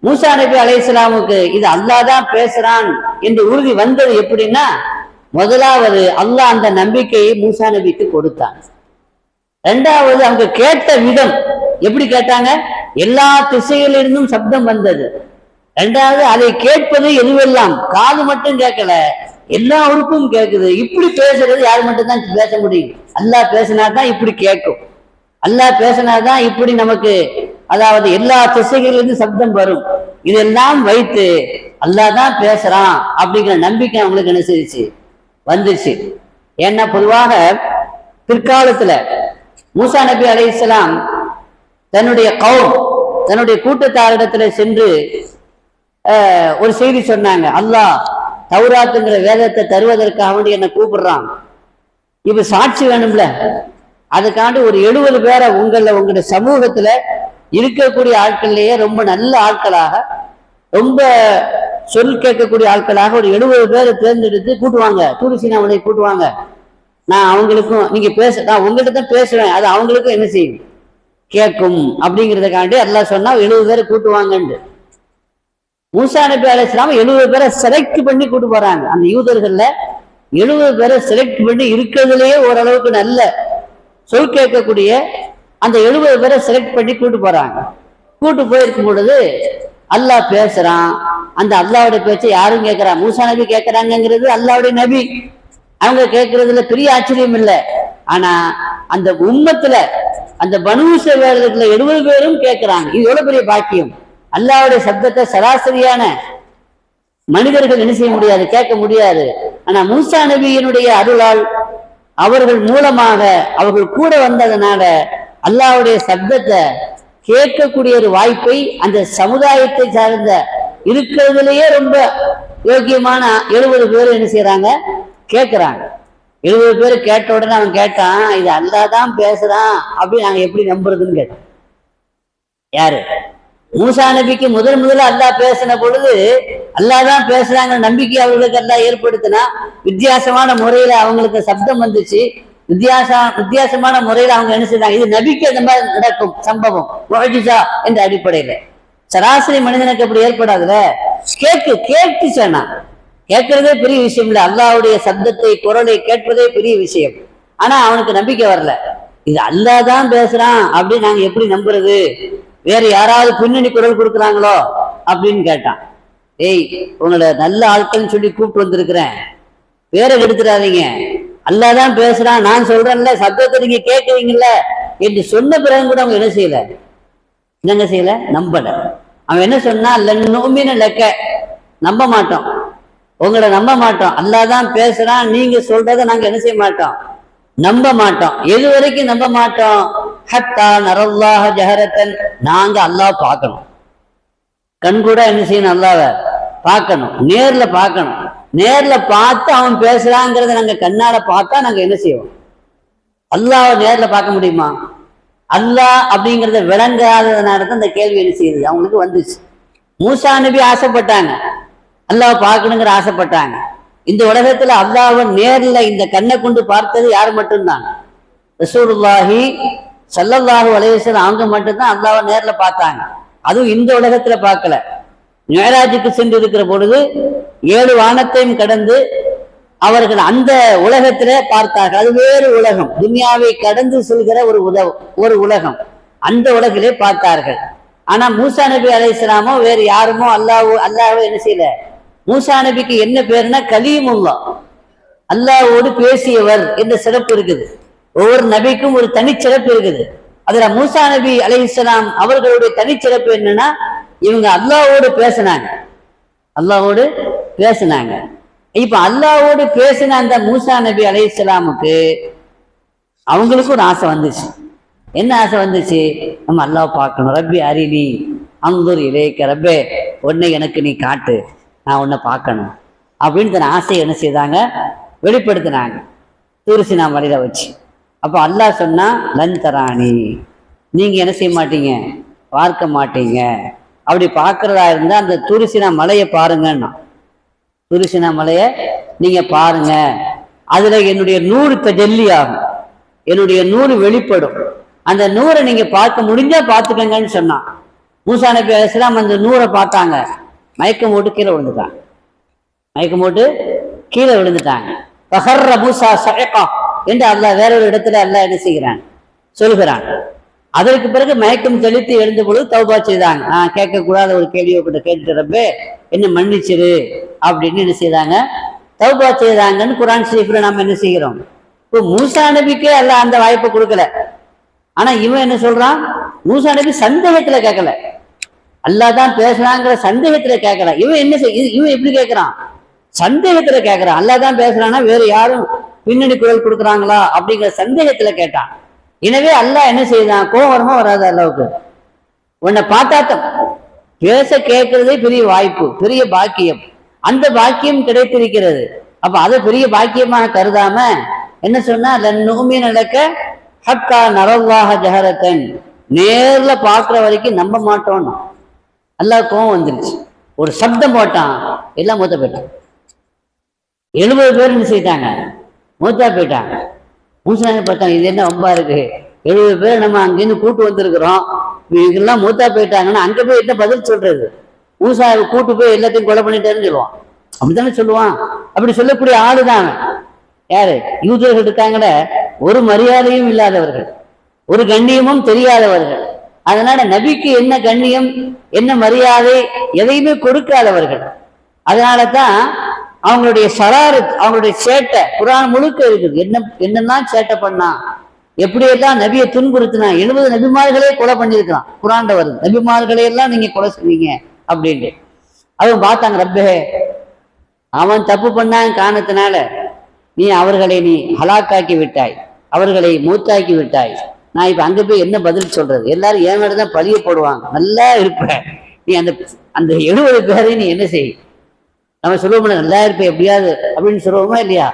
மூசா நபி அலைஹிஸ்ஸலாமுக்கு இது அல்லாஹ் தான் பேசுறான் என்று உறுதி வந்தது எப்படின்னா, முதலாவது அல்லாஹ் அந்த நம்பிக்கையை மூசா நபிக்கு கொடுத்தான். இரண்டாவது அவங்க கேட்ட விதம் எப்படி கேட்டாங்க, எல்லா திசைகளிலிருந்தும் சப்தம் வந்தது. இரண்டாவது அதை கேட்பது எதுவெல்லாம் காது மட்டும் கேட்கல, எல்லா உறுப்பும் கேட்குது. இப்படி பேசுறது யார் மட்டும்தான் பேச முடியும்? அல்லாஹ் பேசினாதான் இப்படி கேட்கும். அல்லாஹ் பேசினாதான் இப்படி நமக்கு, அதாவது எல்லா திசைகளிலிருந்து சப்தம் வரும். இதெல்லாம் வைத்து அல்லாஹ் தான் பேசுறான் அப்படிங்கிற நம்பிக்கை அவங்களுக்கு என்ன செய்யுச்சு, வந்துச்சு. ஏன்னா பொதுவாக பிற்காலத்துல மூசா நபி அலைஹிஸ்ஸலாம் தன்னுடைய தன்னுடைய கூட்டத்தாரிடத்துல சென்று ஒரு செய்தி சொன்னாங்க. அல்லாஹ் தௌராத்துங்கிற வேதத்தை தருவதற்காக வேண்டி என்ன கூப்பிடுறான், இப்ப சாட்சி வேணும்ல, அதுக்காண்டி ஒரு 70 பேரை உங்களுடைய சமூகத்துல இருக்கக்கூடிய ஆட்கள்லயே ரொம்ப நல்ல ஆட்களாக, ரொம்ப சொல் கேட்கக்கூடிய ஆட்களாக ஒரு 70 பேரை தேர்ந்தெடுத்து கூட்டுவாங்க, தூரிசீனா மலையை கூட்டுவாங்க. நான் அவங்களுக்கும் நீங்க நான் உங்கள்கிட்ட தான் பேசுவேன், அது அவங்களுக்கும் என்ன செய்யும், கேட்கும். அப்படிங்கிறதுக்காண்டி அல்லாஹ் சொன்னா 70 பேரை கூட்டுவாங்கன்னு. மூசா நபி அலைஹிஸ்ஸலாம் 70 பேரை செலக்ட் பண்ணி கூட்டு போறாங்க. அந்த யூதர்கள்ல 70 பேரை செலக்ட் பண்ணி இருக்கிறதுலயே ஓரளவுக்கு நல்ல சொல் கேட்கக்கூடிய அந்த 70 பேரை செலக்ட் பண்ணி கூட்டு போறாங்க. கூட்டு போயிருக்கும் பொழுது அல்லாஹ் பேசுறான். அந்த அல்லாஹ்வுடைய பேச்சை யாரும் கேட்கிறா, மூசா நபி கேட்கிறாங்கிறது அல்லாஹ்வுடைய நபி, அவங்க கேட்கறதுல பெரிய ஆச்சரியம் இல்லை. ஆனா அந்த உம்மத்துல அந்த பனூ இஸ்ரவேலர்ல 70 பேரும் கேட்கிறாங்க. இது எவ்வளவு பெரிய பாக்கியம்! அல்லாஹ்வுடைய சப்தத்தை சராசரியான மனிதர்கள் என்ன செய்ய முடியாது, கேட்க முடியாது. ஆனா மூசா நபியினுடைய அருளால் அவர்கள் மூலமாக அவர்கள் கூட வந்ததனால அல்லாஹ்வுடைய சப்தத்தை கேட்கக்கூடிய ஒரு வாய்ப்பை அந்த சமுதாயத்தை சார்ந்த இருக்கிறதுலயே ரொம்ப யோக்கியமான 70 பேர் என்ன செய்யறாங்க, கேட்கிறாங்க. 70 பேர் கேட்ட உடனே அவன் கேட்டான், இது அல்லாஹ் தான் பேசுறான் அப்படின்னு நாங்க எப்படி நம்புறதுன்னு கேட்டான். யாரு? மூசா நபிக்கு முதல்ல அல்லாஹ் பேசின பொழுது அல்லாஹ் தான் பேசுறாங்க நம்பிக்கை அவர்களுக்கு அல்லாஹ் ஏற்படுத்தினா, வித்தியாசமான முறையில அவங்களுக்கு சப்தம் வந்துச்சு. வித்தியாசமான முறையில அவங்க என்ன செய்றாங்க, இது நபிக்கு அந்த மாதிரி நடக்கும் சம்பவம் முஅஜிஸா என்ற அடிப்படையில. சராசரி மனிதனுக்கு அப்படி ஏற்படாதுல. கேட்டுச்சேனா கேட்கறதே பெரிய விஷயம் இல்லை, அல்லாஹ்வுடைய சப்தத்தை குரலை கேட்பதே பெரிய விஷயம். ஆனா அவனுக்கு நம்பிக்கை வரல, இது அல்லாஹ் தான் பேசுறான் அப்படின்னு நாங்க எப்படி நம்புறது, வேற யாராவது பின்னணி குரல் கொடுக்குறாங்களோ அப்படின்னு கேட்டான். ஏய், உங்களை நல்ல ஆட்கள்னு சொல்லி கூப்பிட்டு வந்திருக்கிறேன், பேரை கெடுத்துடாதீங்க, அல்லாஹ் தான் பேசுறான், நான் சொல்றேன்ல, சப்தத்தை நீங்க கேட்குறீங்கல்ல என்று சொன்ன பிறகு கூட அவங்க என்ன செய்யல, நம்பல. அவன் என்ன சொன்னா, லக்க, நம்ப மாட்டோம், உங்களை நம்ப மாட்டோம், அல்லாஹ் தான் பேசுறான், நீங்க சொல்றதை நாங்க என்ன செய்ய மாட்டோம், நம்ப மாட்டோம். எது வரைக்கும் நம்ப மாட்டோம், ஹத்தா நரல்லாஹ ஜஹரத்தன், நாங்க அல்லாஹ் பார்க்கணும், கண் கூட என்ன செய்யணும், அல்லாஹ்வை பார்க்கணும், நேர்ல பார்க்கணும். நேர்ல பார்த்து அவன் பேசுறாங்கிறத நாங்க கண்ணால பார்த்தா நாங்க என்ன செய்வோம், அல்லாஹ்வை நேர்ல பார்க்க முடியுமா? அல்லாஹ் அப்படிங்கிறத விளங்காததுனால தான் இந்த கேள்வி என்ன செய்யுது அவங்களுக்கு வந்துச்சு. மூசா நபி ஆசைப்பட்டாங்க, அல்லாஹ் பார்க்கணுங்கிற ஆசைப்பட்டாங்க. இந்த உலகத்துல அல்லாஹ்வை நேர்ல இந்த கண்ணை கொண்டு பார்த்தது யார் மட்டும்தான், ரசூலுல்லாஹி ஸல்லல்லாஹு அலைஹி வஸல்லம் அவங்க மட்டும்தான் அல்லாஹ்வை நேர்ல பார்த்தாங்க. அதுவும் இந்த உலகத்துல பார்க்கல. மிஅராஜுக்கு சென்று இருக்கிற பொழுது 7 வானத்தையும் கடந்து அவர்கள் அந்த உலகத்திலே பார்த்தார்கள். அது வேறு உலகம், துன்யாவை கடந்து செல்கிற ஒரு உலகம், அந்த உலகிலே பார்த்தார்கள். ஆனா மூசா நபி அலைஹிஸ்ஸலாமோ வேறு யாருமோ அல்லாஹ்வை என்ன செய்யல. மூசா நபிக்கு என்ன பேருன்னா கலீமுல்லாஹ், அல்லாஹ்வோடு பேசியவர் என்ற சிறப்பு இருக்குது. ஒவ்வொரு நபிக்கும் ஒரு தனிச்சிறப்பு இருக்குது. அதுல மூசா நபி அலைஹிஸ்ஸலாம் அவர்களுடைய தனிச்சிறப்பு என்னன்னா, இவங்க அல்லாஹ்வோடு பேசினாங்க. இப்ப அல்லாஹ்வோடு பேசின அந்த மூசா நபி அலைஹிஸ்ஸலாமுக்கு அவங்களுக்கும் ஒரு ஆசை வந்துச்சு. என்ன ஆசை வந்துச்சு, நம்ம அல்லாஹ் பார்க்கணும், ரப்பி அரினி அன்துர் இலைக்க, ரப்பே உன்னை எனக்கு நீ காட்டு, நான் உன்னை பார்க்கணும் அப்படின்னு தன் ஆசையை என்ன செய்தாங்க, வெளிப்படுத்தினாங்க தூரிசினா மலையில வச்சு. அப்போ அல்லாஹ் சொன்னா, லன் தராணி, நீங்க என்ன செய்ய மாட்டீங்க, பார்க்க மாட்டீங்க. அப்படி பார்க்கறதா இருந்தா அந்த தூரிசினா மலையை பாருங்கன்னா, தூரிசினா மலையை நீங்க பாருங்க, அதுல என்னுடைய 100 தஜல்லி ஆகும், என்னுடைய 100 வெளிப்படும். அந்த நூரை நீங்க பார்க்க முடிஞ்சா பார்த்துக்கங்கன்னு சொன்னான். மூசா நபி அலைஹிஸ்ஸலாம் அந்த நூரை பார்த்தாங்க, மயக்கம் போட்டு கீழே விழுந்துட்டாங்க. மயக்கம் போட்டு கீழே விழுந்துட்டாங்க. ஃபஹர்ர மூசா ஸஇகா என்று அல்லாஹ் வேறொரு இடத்துல அல்லாஹ் என்ன செய்கிறான் சொல்கிறான். அதற்கு பிறகு மயக்கம் தெளித்து எழுந்த பொழுது தௌபா செய்தாங்க. நான் கேட்கக்கூடாத ஒரு கேள்வியை கிட்ட கேட்டுட்டு ரப்பே என்ன மன்னிச்சிரு அப்படின்னு என்ன செய்தாங்க, தௌபா செய்தாங்கன்னு குர்ஆன் ஷரீஃப்ல நாம என்ன செய்கிறோம். இப்போ மூசா நபிக்கே அல்லாஹ் அந்த வாய்ப்பை கொடுக்கல. ஆனா இவன் என்ன சொல்றான், மூசா நபி சந்தேகத்துல கேட்கல, அல்லாஹ் தான் பேசுறாங்கிற சந்தேகத்துல கேட்கல. இவன் என்ன இவன் எப்படி கேட்கிறான், சந்தேகத்துல கேட்கிறான். அல்லாஹ் தான் பேசுறான்னா வேற யாரும் பின்னணி குரல் கொடுக்குறாங்களா அப்படிங்கிற சந்தேகத்துல கேட்டான். எனவே அல்லாஹ் என்ன செய்தான், கோவரமா வராது அல்லாவுக்கு. உன்னை பார்த்தாத்தம் பேச கேட்கறதே பெரிய வாய்ப்பு, பெரிய பாக்கியம். அந்த பாக்கியம் கிடைத்திருக்கிறது. அப்ப அதை பெரிய பாக்கியமாக கருதாம என்ன சொன்னா, லன்னுமின லக ஹத்தா நரல்லாஹ ஜஹரத்தன், நேர்ல பார்க்குற வரைக்கும் நம்ப மாட்டோம். அல்லாஹ் கோவம் வந்துருச்சு. ஒரு சப்தம் போட்டான், எல்லாம் மூத்த போயிட்டான். 70 பேர் என்ன செய்தாங்க, மூத்தா போயிட்டாங்க. மூசா பார்த்தாங்க, இது என்ன ரொம்ப இருக்கு, 70 பேர் நம்ம அங்கேருந்து கூட்டு வந்திருக்கிறோம், இவங்கெல்லாம் மூத்தா போயிட்டாங்கன்னா அங்க போய் என்ன பதில் சொல்றது. மூசாவை கூட்டு போய் எல்லாத்தையும் கொலை பண்ணிட்டேன்னு சொல்லுவான். அப்படித்தானே சொல்லுவான். அப்படி சொல்லக்கூடிய ஆளுதான் யாரு, யூதர்கள் இருக்காங்கள, ஒரு மரியாதையும் இல்லாதவர்கள், ஒரு கண்ணியமும் தெரியாதவர்கள். அதனால நபிக்கு என்ன கண்ணியம் என்ன மரியாதை எதையுமே கொடுக்காதவர்கள். அதனால தான் அவங்களுடைய ஷராரத், அவங்களுடைய சேட்டை குர்ஆன் முழுக்க இருக்குது. என்னெல்லாம் சேட்டை பண்ணா, எப்படியெல்லாம் நபியை துன்புறுத்தினா. 70 நபிமார்களே கொலை பண்ணியிருக்கிறான். குர்ஆன்ல வருது, நபிமார்களை எல்லாம் நீங்க கொலை செய்வீங்க அப்படின்ட்டு. அவங்க பார்த்தாங்க, ரப்பே அவன் தப்பு பண்ணான் காரணத்தினால நீ அவர்களை நீ ஹலாக்காக்கி விட்டாய், அவர்களை மூத்தாக்கி விட்டாய். நான் இப்ப அங்க போய் என்ன பதில் சொல்றது, எல்லாரும் என் மேலதான் பழிய போடுவாங்க. நல்லா இருப்ப நீ அந்த 70 பேரை நீ என்ன செய், நம்ம சொல்லுவோம் நல்லா இருப்ப எப்படியாவது அப்படின்னு சொல்லுவோமா இல்லையா.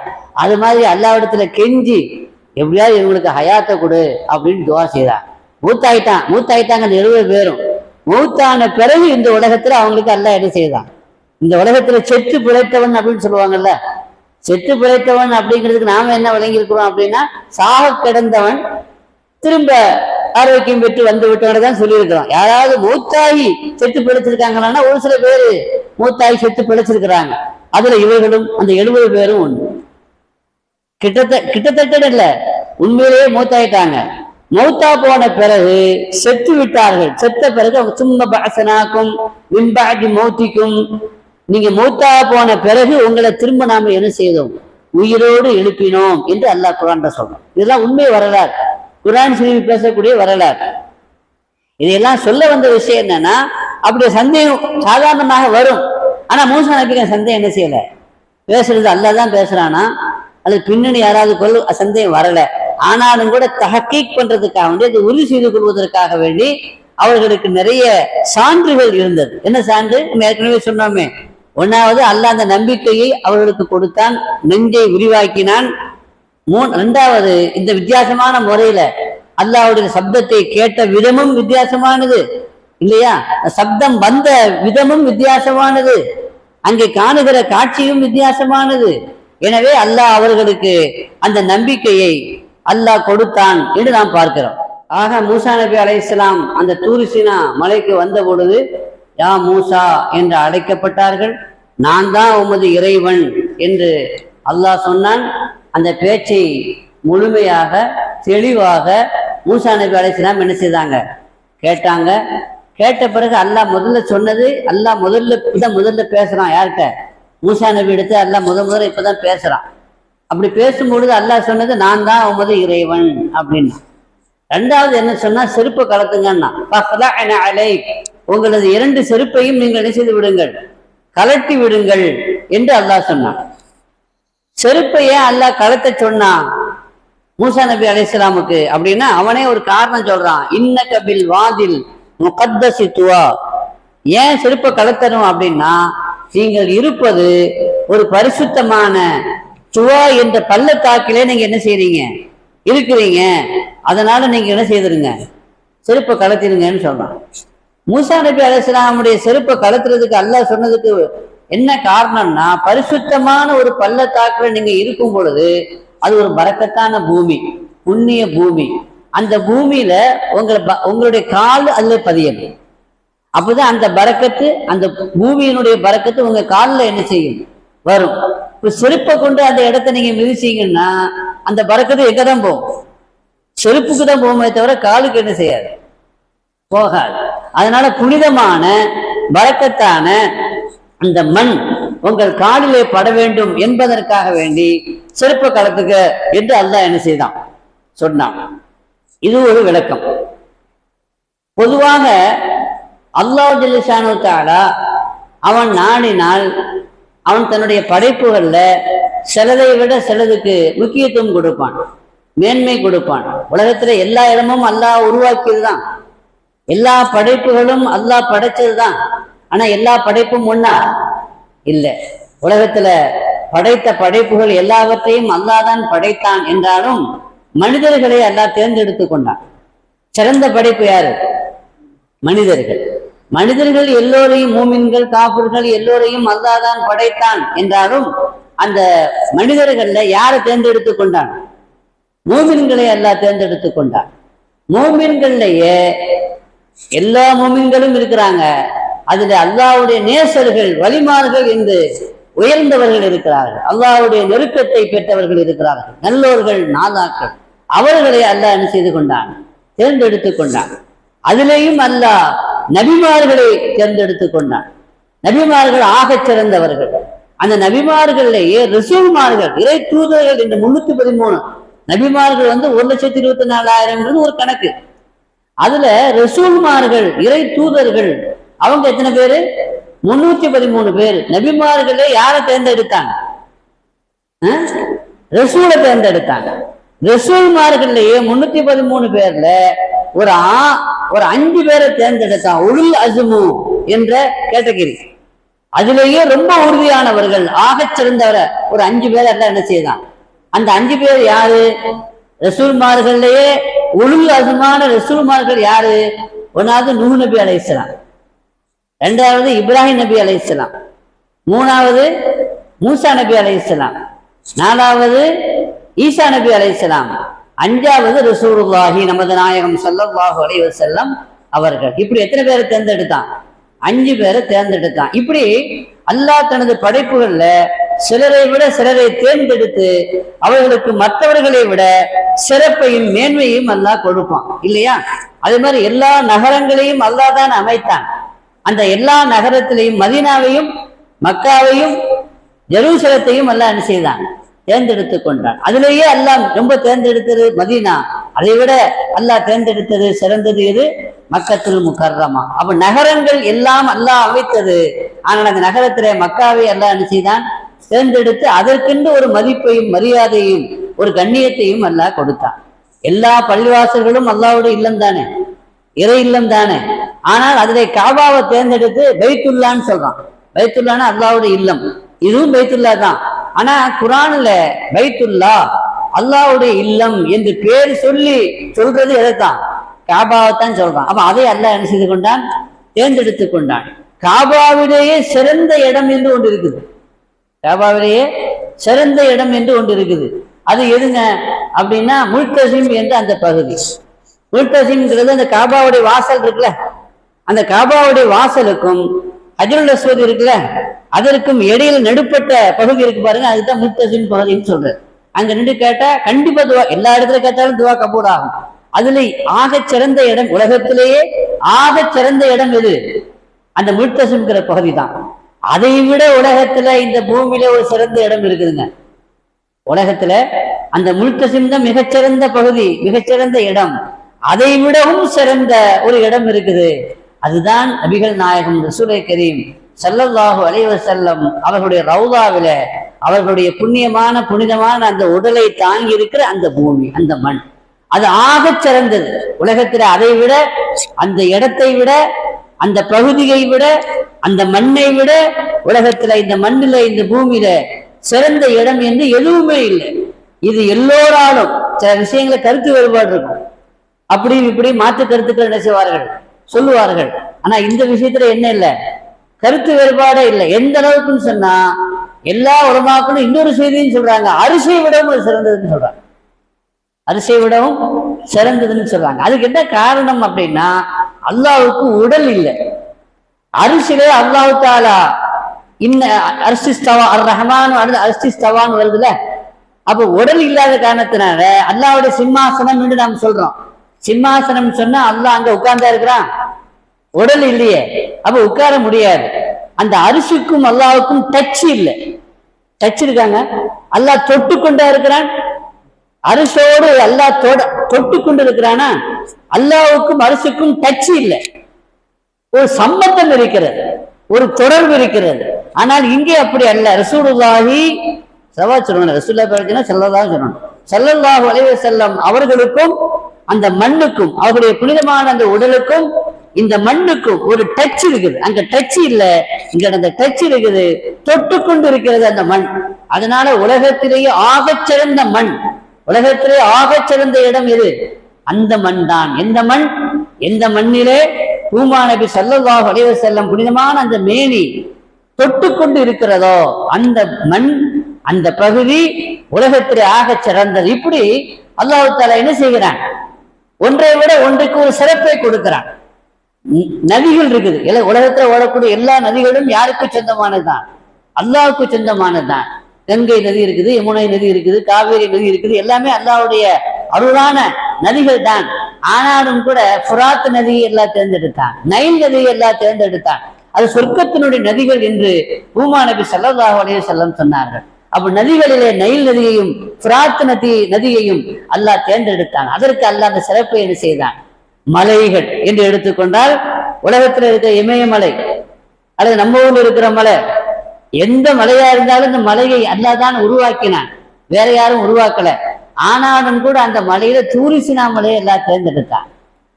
அது மாதிரி அல்லாஹ்விடத்துல கெஞ்சி எப்படியாவது இவங்களுக்கு ஹயாத்தை கொடு அப்படின்னு துவா செய்தான். மூத்தாயிட்டாங்க அந்த 70 பேரும். மூத்தான பிறகு இந்த உலகத்துல அவங்களுக்கு அல்லாஹ் என்ன செய்தான், இந்த உலகத்துல செத்து பிழைத்தவன் அப்படின்னு சொல்லுவாங்கல்ல, செத்து பிழைத்தவன் அப்படிங்கிறதுக்கு நாம என்ன விளங்கி இருக்கிறோம் அப்படின்னா, சாக கிடந்தவன் திரும்ப ஆரோக்கியம் பெற்று வந்து விட்டவன் தான் சொல்லியிருக்கிறோம். யாராவது மூத்தாகி செத்து பிழைச்சிருக்காங்கன்னா ஒரு சில பேர் மூத்தாகி செத்து பிழைச்சிருக்கிறாங்க. அதுல இவர்களும் அந்த 70 பேரும் ஒண்ணு. கிட்டத்தட்ட இல்ல, உண்மையிலேயே மூத்தாயிட்டாங்க. மௌத்தா போன பிறகு செத்து விட்டார்கள். செத்த பிறகு அவங்க சும்மா பாசனாக்கும் மின்பாடி மௌத்திக்கும், நீங்க மௌத்தா போன பிறகு உங்களை திரும்ப நாம என்ன செய்தோம், உயிரோடு எழுப்பினோம் என்று அல்லாஹ் குர்ஆன்ல சொல்றோம். இதெல்லாம் உண்மை வரலாறு, குர்ஆன் ஷரீஃப் பேசக்கூடிய வரலாறு. இதையெல்லாம் சொல்ல வந்த விஷயம் என்னன்னா, அப்படி சந்தேகம் சாதாரணமாக வரும். ஆனா மூசா நபிக்கு சந்தேகம் என்ன செய்யல, பேசுறது அல்லாஹ் தான் பேசுறானா, அது பின்னணி யாராவது சந்தேகம் வரல. ஆனாலும் கூட தஹக்கீக் பண்றதுக்காக வேண்டி, அது உறுதி செய்து கொள்வதற்காக வேண்டி அவர்களுக்கு நிறைய சான்றுகள் இருந்தது. என்ன சான்று, நம்ம ஏற்கனவே சொன்னோமே. ஒன்னாவது அல்லாஹ் அந்த நம்பிக்கையை அவர்களுக்கு கொடுத்தான், நெஞ்சை விரிவாக்கினான். ரெண்டாவது இந்த வித்தியாசமான முறையில அல்லாஹ்வுடைய சப்தத்தை கேட்ட விதமும் வித்தியாசமானது இல்லையா, சப்தம் வந்த விதமும் வித்தியாசமானது, அங்கே காணுகிற காட்சியும் வித்தியாசமானது. எனவே அல்லாஹ் அவர்களுக்கு அந்த நம்பிக்கையை அல்லாஹ் கொடுத்தான் என்று நாம் பார்க்கிறோம். ஆக மூசா நபி அலைஹிஸ்ஸலாம் அந்த தூர் சீனா மலைக்கு வந்த பொழுது யா மூசா என்று அழைக்கப்பட்டார்கள். நான் தான் உமது இறைவன் என்று அல்லாஹ் சொன்னான். அந்த பேச்சை முழுமையாக தெளிவாக மூசா நபி அலைஹிஸ்ஸலாம் என்ன செய்தாங்க, கேட்டாங்க. கேட்ட பிறகு அல்லாஹ் முதல்ல சொன்னது, அல்லாஹ் முதல்ல பேசுறான் யார்கிட்ட, மூசா நபி எடுத்து அல்லாஹ் முதல்ல இப்பதான் பேசுறான். அப்படி பேசும்பொழுது அல்லாஹ் சொன்னது நான் தான் உமது இறைவன் அப்படின்னா. ரெண்டாவது என்ன சொன்னா, செருப்பை கலத்துங்கன்னா, உங்களது 2 செருப்பையும் நீங்கள் என்ன செய்து விடுங்கள், கலட்டி விடுங்கள் என்று அல்லாஹ் சொன்னான். செருப்பையே அல்லாஹ் கலத்த சொன்னான் மூசா நபி அலைஹிஸ்ஸலாமுக்கு அப்படின்னா, அவனே ஒரு காரணம் சொல்றான். இன்னக பில் வாதில் முகத்தஸி துவா, ஏன் செருப்பை கலத்தணும் அப்படின்னா, நீங்கள் இருப்பது ஒரு பரிசுத்தமான துவா என்ற பள்ளத்தாக்கிலே நீங்க என்ன செய்றீங்க, இருக்கிறீங்க. அதனால நீங்க என்ன செய்திருங்க, செருப்பை கலத்திருங்கன்னு சொல்றான். மூசா நபி அலைஹிஸ்ஸலாமுடைய செருப்பை கலத்துறதுக்கு அல்லாஹ் சொன்னதுக்கு என்ன காரணம்னா, பரிசுத்தமான ஒரு பள்ளத்தாக்குல நீங்க இருக்கும் பொழுது அது ஒரு பரக்கத்தான பூமி, புண்ணிய பூமி. அந்த பூமியில உங்களுடைய கால் அதுல பதியணும். அப்பதான் அந்த பரக்கத்து, அந்த பூமியினுடைய பரக்கத்து உங்க காலில் என்ன செய்யும், வரும். இப்ப செருப்பை கொண்டு அந்த இடத்த நீங்க மிதிச்சீங்கன்னா அந்த பரக்கத்து எங்கதான் போகும்? செருப்புக்கு தான் போகுமே தவிர காலுக்கு என்ன செய்யாது, போகாது. அதனால புனிதமான பரக்கத்தான அந்த மண் உங்கள் காலிலே பட வேண்டும் என்பதற்காக வேண்டி செருப்பை கலத்துக்க என்று அல்லாஹ் என்ன செய்தான், சொன்னான். இது ஒரு விளக்கம். பொதுவாக அல்லாஹ் ஜல்ல ஷானு தஆலா அவன் நாடினால் அவன் தன்னுடைய படைப்புகள்ல சிலதை விட சிலதுக்கு முக்கியத்துவம் கொடுப்பான், மேன்மை கொடுப்பான். உலகத்துல எல்லா இடமும் அல்லாஹ் உருவாக்கியதுதான், எல்லா படைப்புகளும் அல்லாஹ் படைச்சதுதான். ஆனா எல்லா படைப்பும் ஒண்ணா இல்லை. உலகத்துல படைத்த படைப்புகள் எல்லாவற்றையும் அல்லாஹ் தான் படைத்தான் என்றாலும் மனிதர்களை அல்லாஹ் தேர்ந்தெடுத்து கொண்டான். சிறந்த படைப்பு யாரு? மனிதர்கள். மனிதர்கள் எல்லோரையும், மூமின்கள் காஃபிர்கள் எல்லோரையும் அல்லாஹ் தான் படைத்தான் என்றாலும் அந்த மனிதர்கள்ல யாரை தேர்ந்தெடுத்து கொண்டான்? மூமின்களை அல்லாஹ் தேர்ந்தெடுத்து கொண்டான். மூமின்கள்லயே எல்லா மூமின்களும் இருக்கிறாங்க, அதுல அல்லாஹ்வுடைய நேசர்கள், வலிமார்கள் என்று உயர்ந்தவர்கள் இருக்கிறார்கள், அல்லாஹ்வுடைய நெருக்கத்தை பெற்றவர்கள் இருக்கிறார்கள், நல்லோர்கள், நாதாக்கள். அவர்களை அல்லாஹ் என்ன செய்து கொண்டான், தேர்ந்தெடுத்து கொண்டான். அதிலேயும் அல்லாஹ் நபிமார்களை தேர்ந்தெடுத்து கொண்டான். நபிமார்கள் ஆகச் சிறந்தவர்கள். அந்த நபிமார்கள்லேயே ரசூல்மார்கள், இறை தூதர்கள் என்று 313 நபிமார்கள் 1,24,000 ஒரு கணக்கு. அதுல ரசூல்மார்கள், இறை தூதர்கள் அவங்க எத்தனை பேரு? 313 பேர். நபிமார்களே யாரை தேர்ந்தெடுத்தாங்க? ரசூலை தேர்ந்தெடுத்தாங்க. ரசூல்மார்கள்லயே 313 பேர்ல ஒரு 5 பேரை தேர்ந்தெடுத்தான், உலுல் அஸ்மு என்ற கேட்டகிரி. அதுலேயே ரொம்ப உறுதியானவர்கள், ஆகச் சிறந்தவரை ஒரு 5 பேர் எல்லாம் என்ன செய்தான். அந்த 5 பேர் யாரு? ரசூல்மார்கள்லயே உலுல் அஸ்மான ரசூல்மார்கள் யாரு? ஒன்னாவது நூஹ் நபி அலைஹிஸ்ஸலாம், இரண்டாவது இப்ராஹிம் நபி அலைஹிஸ்ஸலாம், மூணாவது மூசா நபி அலைஹிஸ்ஸலாம், நாலாவது ஈசா நபி அலைஹிஸ்ஸலாம், அஞ்சாவது ரசூலுல்லாஹி நமது நாயகம் ஸல்லல்லாஹு அலைஹி வஸல்லம் அவர்கள். இப்படி எத்தனை பேரை தேர்ந்தெடுத்தான்? 5 பேரை தேர்ந்தெடுத்தான். இப்படி அல்லாஹ் தனது படைப்புகள்ல சிலரை விட சிலரை தேர்ந்தெடுத்து அவர்களுக்கு மற்றவர்களை விட சிறப்பையும் மேன்மையும் அல்லாஹ் கொடுப்பான், இல்லையா? அதே மாதிரி எல்லா நகரங்களையும் அல்லாஹ் தான் அமைத்தான். அந்த எல்லா நகரத்திலையும் மதீனாவையும் மக்காவையும் ஜெருசலத்தையும் அல்லாஹ் என்ன செய்தான், தேர்ந்தெடுத்து கொண்டான். அதிலேயே அல்லாஹ் ரொம்ப தேர்ந்தெடுத்தது மதீனா. அதை விட அல்லாஹ் தேர்ந்தெடுத்தது சிறந்தது எது? மக்கத்துல் முக்கர்ரமா. அப்ப நகரங்கள் எல்லாம் அல்லாஹ் அமைத்தது. ஆனால் அந்த நகரத்திலே மக்காவை அல்லாஹ் என்ன செய்தான், தேர்ந்தெடுத்து அதற்கென்று ஒரு மதிப்பையும் மரியாதையும் ஒரு கண்ணியத்தையும் அல்லாஹ் கொடுத்தான். எல்லா பள்ளிவாசல்களும் அல்லாஹ்வுடைய இல்லம் தானே, இறை இல்லம் தானே. ஆனால் அதிலே காபாவை தேர்ந்தெடுத்து பைத்துல்லான்னு சொல்றான். பைத்துல்லான்னு அல்லாஹ்வுடைய இல்லம், இதுவும் பைத்துல்லா தான். ஆனா குர்ஆன்ல பைத்துல்லா அல்லாஹ்வுடைய இல்லம் என்று பேர் சொல்லி சொல்றது எதைத்தான்? காபாவைத்தான் சொல்றான். அப்ப அதை அல்லாஹ் என்ன செய்து கொண்டான், தேர்ந்தெடுத்து கொண்டான். காபாவிலேயே சிறந்த இடம் என்று ஒன்று இருக்குது. காபாவிலேயே சிறந்த இடம் என்று ஒன்று இருக்குது. அது எதுங்க அப்படின்னா முல்தசிம் என்ற அந்த பகுதி. முல்தசிம்ங்கிறது அந்த காபாவுடைய வாசல் இருக்குல்ல, அந்த காபாவுடைய வாசலுக்கும் ஹஜ்ருல் அஸ்வத் இருக்குல்ல, அதற்கும் இடையில நடுப்பட்ட பகுதி இருக்கு பாருங்க, அதுதான் முல்தசிம் பகுதின்னு சொல்றது. அங்க நின்று கேட்டா கண்டிப்பா துவா, எல்லா இடத்துல கேட்டாலும் துவா கபூல் ஆகும். அதுல ஆகச் சிறந்த இடம், உலகத்திலேயே ஆகச் சிறந்த இடம் எது? அந்த முல்தசிம்ங்கிற பகுதி தான். அதை விட உலகத்துல இந்த பூமியில ஒரு சிறந்த இடம் இருக்குதுங்க. உலகத்துல அந்த முல்தசிம் தான் மிகச்சிறந்த பகுதி, மிகச்சிறந்த இடம். அதை விடவும் சிறந்த ஒரு இடம் இருக்குது. அதுதான் நபிகள் நாயகம் ரசூலை கரீம் ஸல்லல்லாஹு அலைஹி வஸல்லம் அவர்களுடைய ரவுதாவில அவர்களுடைய புண்ணியமான புனிதமான அந்த உடலை தாங்கி இருக்கிற அந்த பூமி, அந்த மண். அது ஆகச் சிறந்தது உலகத்துல. அதை விட, அந்த இடத்தை விட, அந்த பகுதியை விட, அந்த மண்ணை விட உலகத்துல இந்த மண்ணில இந்த பூமியில சிறந்த இடம் என்று எதுவுமே இல்லை. இது எல்லோராலும் சில விஷயங்களை கருத்து வேறுபாடு இருக்கும், அப்படி இப்படி மாற்று கருத்துக்கள் என்ன செய்வார்கள், சொல்லுவார்கள். ஆனா இந்த விஷயத்துல என்ன இல்லை, கருத்து வேறுபாடே இல்லை. எந்த அளவுக்குன்னு சொன்னா எல்லா உலமாக்களும் இன்னொரு செய்தியும் சொல்றாங்க, அரிசியை விடவும் சிறந்ததுன்னு சொல்றாங்க. அரிசியை விடவும் சிறந்ததுன்னு சொல்றாங்க. அதுக்கு என்ன காரணம் அப்படின்னா, அல்லாஹ்வுக்கு உடல் இல்லை. அரிசிலே அல்லாஹ் தாலா இன்ன அர்சிஸ்தவா அர் ரஹ்மான் அர்சிஸ்தவான்னு வருதுல, அப்ப உடல் இல்லாத காரணத்தினால அல்லாஹ்வுடைய சிம்மாசனம் என்று நாம் சொல்றோம். சிம்மாசனம் சொன்னா அல்லாஹ் அங்க உட்கார்ந்தா இருக்கிறான், உடல் இல்லையே, அப்ப உட்கார முடியாது. அந்த அரிசிக்கும் அல்லாஹ்வுக்கும் டச் இல்லை. டச் இருக்காங்க, அல்லாஹ் தொட்டு கொண்டா இருக்கிறான். அரிசோடு அல்லாஹ் தொட்டு கொண்டு இருக்கிறானா? அல்லாஹ்வுக்கும் அரிசிக்கும் டச் இல்லை. ஒரு சம்பந்தம் இருக்கிறது, ஒரு தொடர்பு இருக்கிறது. ஆனால் இங்கே அப்படி அல்ல. ரசூலுல்லாஹி சொல்லணும், ரசூலுல்லாஹி சொல்லணும், ஸல்லல்லாஹு அலைஹி வஸல்லம் அவர்களுக்கும் அந்த மண்ணுக்கும், அவர்களுடைய புனிதமான அந்த உடலுக்கும் இந்த மண்ணுக்கும் ஒரு டச் இருக்குது. அங்க டச் இல்லை, இங்க அந்த டச் இருக்குது, தொட்டு கொண்டு இருக்கிறது அந்த மண். அதனால உலகத்திலேயே ஆகச் சிறந்த மண், உலகத்திலேயே ஆகச் சிறந்த இடம் எது? அந்த மண் தான். எந்த மண்? எந்த மண்ணிலே தூமா நபி ஸல்லல்லாஹு அலைஹி வஸல்லம் புனிதமான அந்த மேனி தொட்டு கொண்டு இருக்கிறதோ அந்த மண், அந்த பகுதி உலகத்திலே ஆகச் சிறந்தது. இப்படி அல்லாஹ் தஆலா என்ன செய்கிறான்? ஒன்றை விட ஒன்றுக்கு ஒரு சிறப்பை கொடுக்கிறான். நதிகள் இருக்குது, உலகத்துல ஓடக்கூடிய எல்லா நதிகளும் யாருக்கு சொந்தமானதுதான்? அல்லாஹ்வுக்கு சொந்தமானதுதான். கங்கை நதி இருக்குது, யமுனை நதி இருக்குது, காவேரி நதி இருக்குது, எல்லாமே அல்லாஹ்வுடைய அருளான நதிகள் தான். ஆனாலும் கூட ஃபுராத் நதியை எல்லாம் தேர்ந்தெடுத்தான், நைல் நதியை எல்லாம் தேர்ந்தெடுத்தான். அது சொர்க்கத்தினுடைய நதிகள் என்று தூமா நபி ஸல்லல்லாஹு அலைஹி வஸல்லம் சொன்னார்கள். அப்ப நதிகளிலே நைல் நதியையும் ஃபுராத் நதியையும் அல்லாஹ் தேர்ந்தெடுத்தான். அதற்கு அல்லாஹ் அந்த சிறப்பை என்ன செய்தான்? மலைகள் என்று எடுத்துக்கொண்டால் உலகத்துல இருக்கிற இமயமலை அல்லது நம்ம ஊர்ல இருக்கிற மலை, எந்த மலையா இருந்தாலும் இந்த மலையை அல்லாஹ் தான் உருவாக்கினான், வேற யாரும் உருவாக்கல. ஆனாலும் கூட அந்த மலையில தூரிசினா மலையை எல்லாம் தேர்ந்தெடுத்தான்.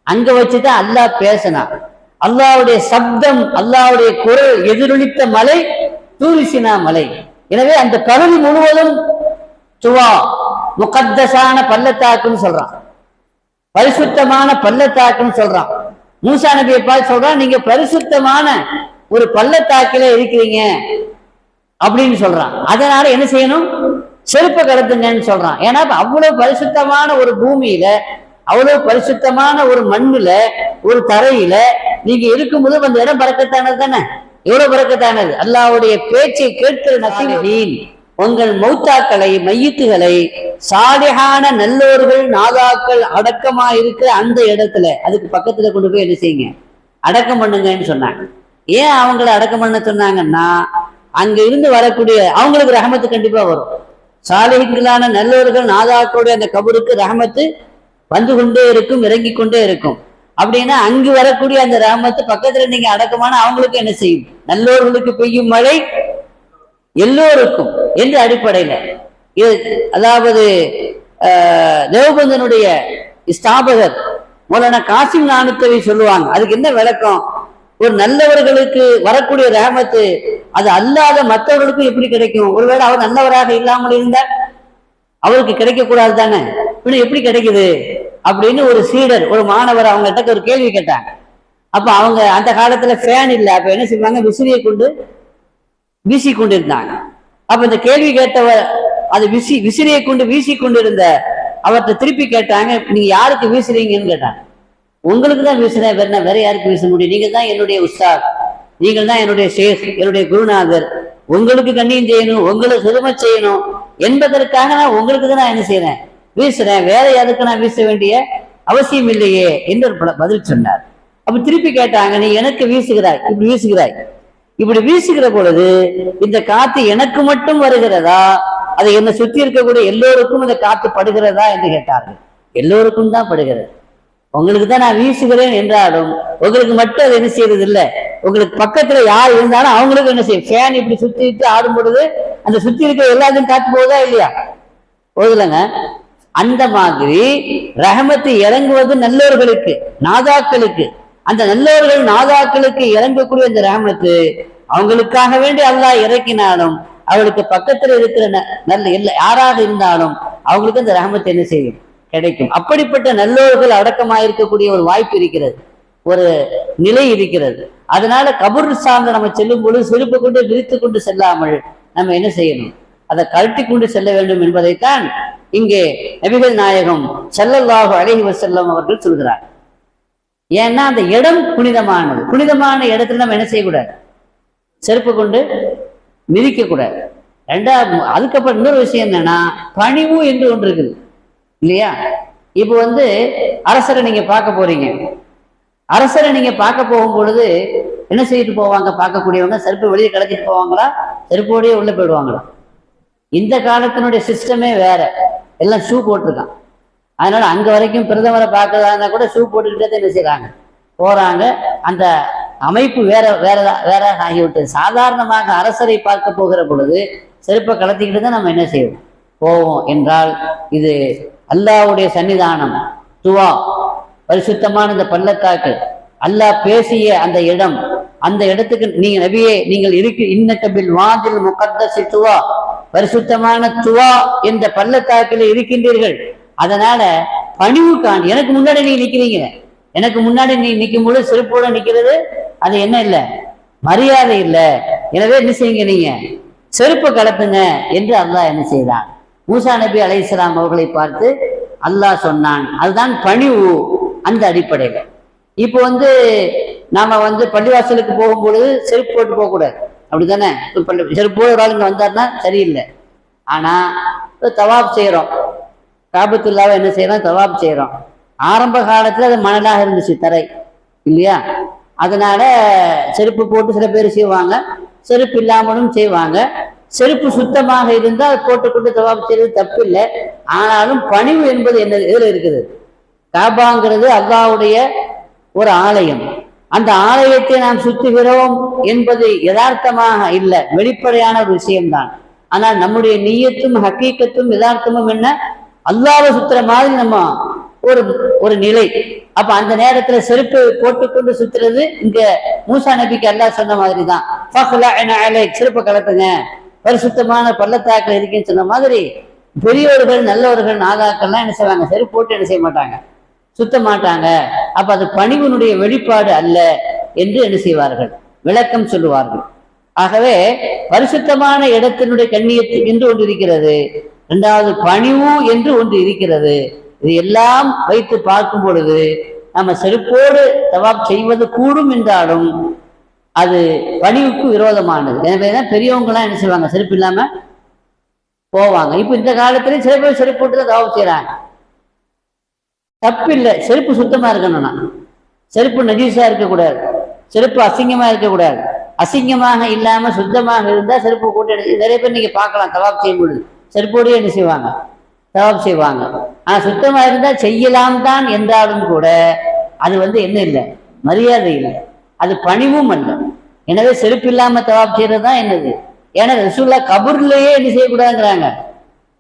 அங்க வச்சுதான் அல்லாஹ் பேசினான். அல்லாஹ்வுடைய சப்தம், அல்லாஹ்வுடைய குரல் எதிரொலித்த மலை தூரிசினா மலை. எனவே அந்த பகுதி முழுவதும் துவா முகத்தஸான பள்ளத்தாக்குன்னு சொல்றான், பரிசுத்தமான பள்ளத்தாக்குன்னு சொல்றான். மூசா நபியை பார்த்து சொல்றான், நீங்க பரிசுத்தமான ஒரு பள்ளத்தாக்கில இருக்கிறீங்க அப்படின்னு சொல்றான். அதனால என்ன செய்யணும்? செருப்பை கடத்துங்கன்னு சொல்றான். ஏன்னா அவ்வளவு பரிசுத்தமான ஒரு பூமியில, அவ்வளவு பரிசுத்தமான ஒரு மண்ணுல, ஒரு தரையில நீங்க இருக்கும்போது அந்த இடம் பறக்கத்தானது தானே. எவ்வளவு பறக்கத்தானது! அல்லாஹ்வுடைய பேச்சை கேட்கிற நசீன் உங்கள் மௌத்தாக்களை, மையத்துகளை சாலிஹான நல்லோர்கள் நாதாக்கள் அடக்கமா இருக்கிற அந்த இடத்துல, அதுக்கு பக்கத்துல கொண்டு போய் என்ன செய்யுங்க? அடக்கம் பண்ணுங்கன்னு சொன்னாங்க. ஏன் அவங்களை அடக்கம் பண்ண சொன்னாங்கன்னா, அங்க இருந்து வரக்கூடிய அவங்களுக்கு ரஹமத்து கண்டிப்பா வரும். சாலிஹீன்களான நல்லோர்கள் நாதாக்களுடைய அந்த கபருக்கு ரஹமத்து வந்து கொண்டே இருக்கும், இறங்கி கொண்டே இருக்கும். அப்படின்னா அங்கு வரக்கூடிய அந்த ரஹமத்து பக்கத்துல நீங்க அடக்கமான அவங்களுக்கு என்ன செய்யும்? நல்லோர்களுக்கு பெய்யும் மழை எல்லோருக்கும் என்ற அடிப்படையில இது, அதாவது தேவபந்தனுடைய ஸ்தாபகர் மௌலானா காசிம் நானூத்தவி சொல்லுவாங்க. அதுக்கு என்ன விளக்கம்? ஒரு நல்லவர்களுக்கு வரக்கூடிய ரஹமத்து அது அல்லாத மற்றவர்களுக்கும் எப்படி கிடைக்கும்? ஒருவேளை அவர் நல்லவராக இல்லாமல் இருந்தால் அவருக்கு கிடைக்க கூடாது தானே, இன்னும் எப்படி கிடைக்குது அப்படின்னு ஒரு சீடர், ஒரு மாணவர் அவங்ககிட்ட ஒரு கேள்வி கேட்டாங்க. அப்ப அவங்க அந்த காலத்துல ஃபேன் இல்லை, அப்ப என்ன செய்வாங்க? விசிறியை கொண்டு வீசி கொண்டிருந்தாங்க. அப்ப இந்த கேள்வி கேட்டவர் அது விசிறியை கொண்டு வீசி கொண்டிருந்த அவர்கிட்ட திருப்பி கேட்டாங்க, நீங்க யாருக்கு வீசுறீங்கன்னு கேட்டாங்க. உங்களுக்கு தான் வீசுறேன், வேற யாருக்கு வீச முடியும்? நீங்க தான் என்னுடைய உஸ்தாத், நீங்கள் தான் என்னுடைய ஷேக், என்னுடைய குருநாதர், உங்களுக்கு கண்ணியம் செய்யணும், உங்களுக்கு சிறுமை செய்யணும் என்பதற்காக நான் உங்களுக்கு தான் நான் என்ன செய்யறேன்? வீசுறேன், வேற யாருக்கு நான் வீச வேண்டிய அவசியம் இல்லையே என்று ஒரு பதில் சொன்னார். அப்ப திருப்பி கேட்டாங்க, நீ எனக்கு வீசுகிறாய், இப்படி வீசுகிறாய், இப்படி வீசுகிற பொழுது இந்த காத்து எனக்கு மட்டும் வருகிறதா, அதை என்னை சுற்றி இருக்கக்கூடிய எல்லோருக்கும் இந்த காத்து படுகிறதா என்று கேட்டார்கள். எல்லோருக்கும் தான் படுகிறது. உங்களுக்கு தான் நான் வீசுகிறேன் என்றாலும் உங்களுக்கு மட்டும் அதை என்ன செய்யறது இல்லை. உங்களுக்கு பக்கத்துல யார் இருந்தாலும் அவங்களுக்கு என்ன செய்யும்? ஃபேன் இப்படி சுத்திட்டு ஆடும் பொழுது அந்த சுத்தி இருக்கிற எல்லாத்தையும் காத்து போகுதா இல்லையா? போகுதுலங்க. அந்த மாதிரி ரஹமத்து இறங்குவது நல்லவர்களுக்கு, நாதாக்களுக்கு. அந்த நல்லவர்கள் நாதாக்களுக்கு இறங்கக்கூடிய அந்த ரஹமத்து அவங்களுக்காக வேண்டி அல்லாஹ் இறக்கினாலும் அவளுக்கு பக்கத்துல இருக்கிற நல்ல யாராக இருந்தாலும் அவங்களுக்கு அந்த ரஹமத்து என்ன செய்யும்? கிடைக்கும். அப்படிப்பட்ட நல்லோர்கள் அடக்கமாயிருக்கக்கூடிய ஒரு வாய்ப்பு இருக்கிறது, ஒரு நிலை இருக்கிறது. அதனால கபூர் சார்ந்த நம்ம செல்லும் பொழுது செருப்பு கொண்டு விரித்து கொண்டு செல்லாமல் நம்ம என்ன செய்யணும்? அதை கழட்டி கொண்டு செல்ல வேண்டும் என்பதைத்தான் இங்கே நபிகள் நாயகம் ஸல்லல்லாஹு அலைஹி வஸல்லம் அவர்கள் சொல்கிறார். ஏன்னா அந்த இடம் புனிதமானது. புனிதமான இடத்துல நம்ம என்ன செய்யக்கூடாது? செருப்பு கொண்டு மிதிக்க கூடாது. ரெண்டாவது, அதுக்கப்புறம் இன்னொரு விஷயம் என்னன்னா, பணிவு என்று ஒன்று இருக்குது இல்லையா? இப்போ அரசரை நீங்க பார்க்க போறீங்க. அரசரை நீங்க பார்க்க போகும் பொழுது என்ன செய்துட்டு போவாங்க? பார்க்கக்கூடியவங்க செருப்பு வெளியே கலத்திட்டு போவாங்களா, செருப்போடையே உள்ள போயிடுவாங்களா? இந்த காலத்தினுடைய சிஸ்டமே வேற. எல்லாம் ஷூ போட்டிருக்கான். அதனால அங்க வரைக்கும் பிரதமரை பார்க்கறதா இருந்தா கூட ஷூ போட்டுக்கிட்டே என்ன செய்யறாங்க, போறாங்க. அந்த அமைப்பு வேற வேற வேற ஆகிவிட்டது. சாதாரணமாக அரசரை பார்க்க போகிற பொழுது செருப்பை கலத்திக்கிட்டு தான் நம்ம என்ன செய்வோம், போவோம். என்றால் இது அல்லாஹ்வுடைய சன்னிதானம், துவா, பரிசுத்தமான இந்த பள்ளத்தாக்கு, அல்லாஹ் பேசிய அந்த இடம். அந்த இடத்துக்கு நீங்க நபியே நீங்கள் இன்னக பில் வாதில் முகத்தஸி துவா, பரிசுத்தமான துவா என்ற பள்ளத்தாக்கில் இருக்கின்றீர்கள். அதனால பணிவுக்காண்டி எனக்கு முன்னாடி நீ நிக்கிறீங்க. எனக்கு முன்னாடி நீ நிற்கும் பொழுது செருப்போட நிக்கிறது அது என்ன இல்லை, மரியாதை இல்லை. எனவே என்ன செய்யுங்க, நீங்க செருப்பு கலப்புங்க என்று அல்லாஹ் என்ன செய்தான்? மூசா நபி அலைஹிஸ்ஸலாம் அவர்களை பார்த்து அல்லாஹ் சொன்னான். அதுதான் பணிவு. அந்த அடிப்படையில இப்போ நாம பள்ளிவாசலுக்கு போகும்பொழுது செருப்பு போட்டு போகக்கூடாது, அப்படித்தானே? செருப்போடு ஒரு ஆளுங்க வந்தாருன்னா சரியில்லை. ஆனா தவாப் செய்யறோம், காபத்துல்லாவை என்ன செய்யறோம், தவாப் செய்யறோம். ஆரம்ப காலத்துல அது மணலாக இருந்துச்சு, தரை இல்லையா? அதனால செருப்பு போட்டு சில பேர் செய்வாங்க, செருப்பு இல்லாமலும் செய்வாங்க. செருப்பு சுத்தமாக இருந்தால் போட்டுக்கொண்டு தவாப் செய்வது தப்பு இல்லை. ஆனாலும் பணிவு என்பது என்ன எதுல இருக்குது? காபாங்கிறது அல்லாஹ்வுடைய ஒரு ஆலயம். அந்த ஆலயத்தை நாம் சுத்துகிறோம் என்பது யதார்த்தமாக இல்லை, வெளிப்படையான ஒரு விஷயம்தான். ஆனால் நம்முடைய நிய்யத்தும் ஹக்கீக்கத்தும் யதார்த்தமும் என்ன? அல்லாஹ்வை சுத்துற மாதிரி நம்ம ஒரு நிலை. அப்ப அந்த நேரத்துல செருப்பு போட்டுக்கொண்டு சுத்துறது இங்க மூசா நபிக்கு அல்லாஹ் சொன்ன மாதிரி தான். செருப்பு கலத்துங்க, பரிசுத்தமான பள்ளத்தாக்கில் இருக்குன்னு சொன்ன மாதிரி பெரியவர்கள், நல்லவர்கள், நாதாக்கள்லாம் என்ன செய்வாங்க? செருப்பு போட்டு என்ன செய்ய மாட்டாங்க, சுத்த மாட்டாங்க. அப்ப அது பணிவினுடைய வெளிப்பாடு அல்ல என்று என்ன செய்வார்கள்? விளக்கம் சொல்லுவார்கள். ஆகவே பரிசுத்தமான இடத்தினுடைய கண்ணியத்து என்று ஒன்று இருக்கிறது, இரண்டாவது பணிவு என்று ஒன்று இருக்கிறது. இது எல்லாம் வைத்து பார்க்கும் பொழுது நம்ம செருப்போடு தவாப் செய்வது கூடும் என்றாலும் அது பணிவுக்கு விரோதமானது. எனவேதான் பெரியவங்கலாம் என்ன செய்வாங்க? செருப்பு இல்லாம போவாங்க. இப்ப இந்த காலத்திலேயும் சில பேர் செருப்பு போட்டு தான் தவாப் செய்யறாங்க. தப்பில்லை, செருப்பு சுத்தமா இருக்கணும்னா. செருப்பு நஜீஸா இருக்கக்கூடாது, செருப்பு அசிங்கமா இருக்கக்கூடாது. அசிங்கமாக இல்லாம சுத்தமாக இருந்தா செருப்பு போட்டு நிறைய பேர் நீங்க பார்க்கலாம், தவாப் செய்யும் பொழுது செருப்போடையே என்ன செய்வாங்க? தவாப் செய்வாங்க. ஆனா சுத்தமா இருந்தா செய்யலாம் தான் என்றாலும் கூட அது என்ன இல்லை, மரியாதை இல்லை, அது பணிவும் அல்ல. எனவே செருப்பு இல்லாம தவாப் செய்யறது தான் என்னது? ஏன்னா ரசூலுல்லாஹ் கபூர்லயே என்ன செய்யக்கூடாதுங்கிறாங்க.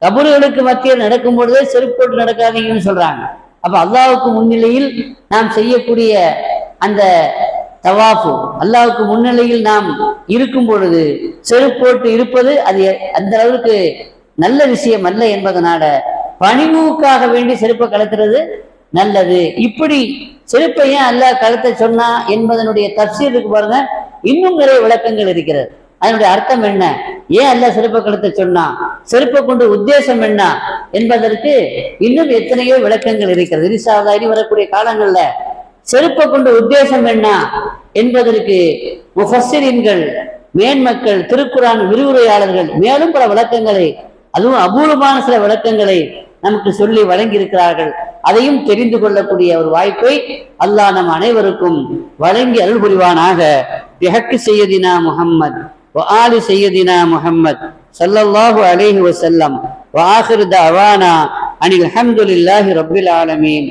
கபூர்களுக்கு மத்தியில் நடக்கும் பொழுதே செருப்பு போட்டு நடக்காதீங்கன்னு சொல்றாங்க. அப்ப அல்லாஹ்வுக்கு முன்னிலையில் நாம் செய்யக்கூடிய அந்த தவாஃபு, அல்லாஹ்வுக்கு முன்னிலையில் நாம் இருக்கும் பொழுது செருப்பு போட்டு இருப்பது அது அந்த அளவுக்கு நல்ல விஷயம் அல்ல என்பதனால பணிவுக்காக வேண்டி செருப்பை கலத்துறது நல்லது. இப்படி செருப்பை ஏன் அல்லாஹ் கலத்த சொன்னா என்பதனுடைய தஃசீர் இருக்கு பாருங்க, இன்னும் நிறைய விளக்கங்கள் இருக்கிறது. அதனுடைய அர்த்தம் என்ன, ஏன் அல்லாஹ் செருப்பை கலத்த சொன்னா, செருப்பை கொண்டு உத்தேசம் என்ன என்பதற்கு இன்னும் எத்தனையோ விளக்கங்கள் இருக்கிறது. இனி வரக்கூடிய காலங்கள்ல செருப்பை கொண்டு உத்தேசம் என்ன என்பதற்கு முஃபஸ்ஸிரீன்கள், மேன்மக்கள், திருக்குரான் விரிவுரையாளர்கள் மேலும் பல விளக்கங்களை, அதுவும் அபூர்வமான சில விளக்கங்களை நமக்கு சொல்லி வழங்கி இருக்கிறார்கள். அதையும் தெரிந்து கொள்ளக்கூடிய ஒரு வாய்ப்பை அல்லாஹ் நம் அனைவருக்கும் வழங்கி அருள் புரிவானாக. பிஹக்கி சய்யதினா முஹம்மத் வ ஆலி சய்யதினா முஹம்மத் ஸல்லல்லாஹு அலைஹி வஸல்லம் வ ஆகிரு தஅவானா அனில் ஹம்துலில்லாஹி ரப்பில் ஆலமீன்.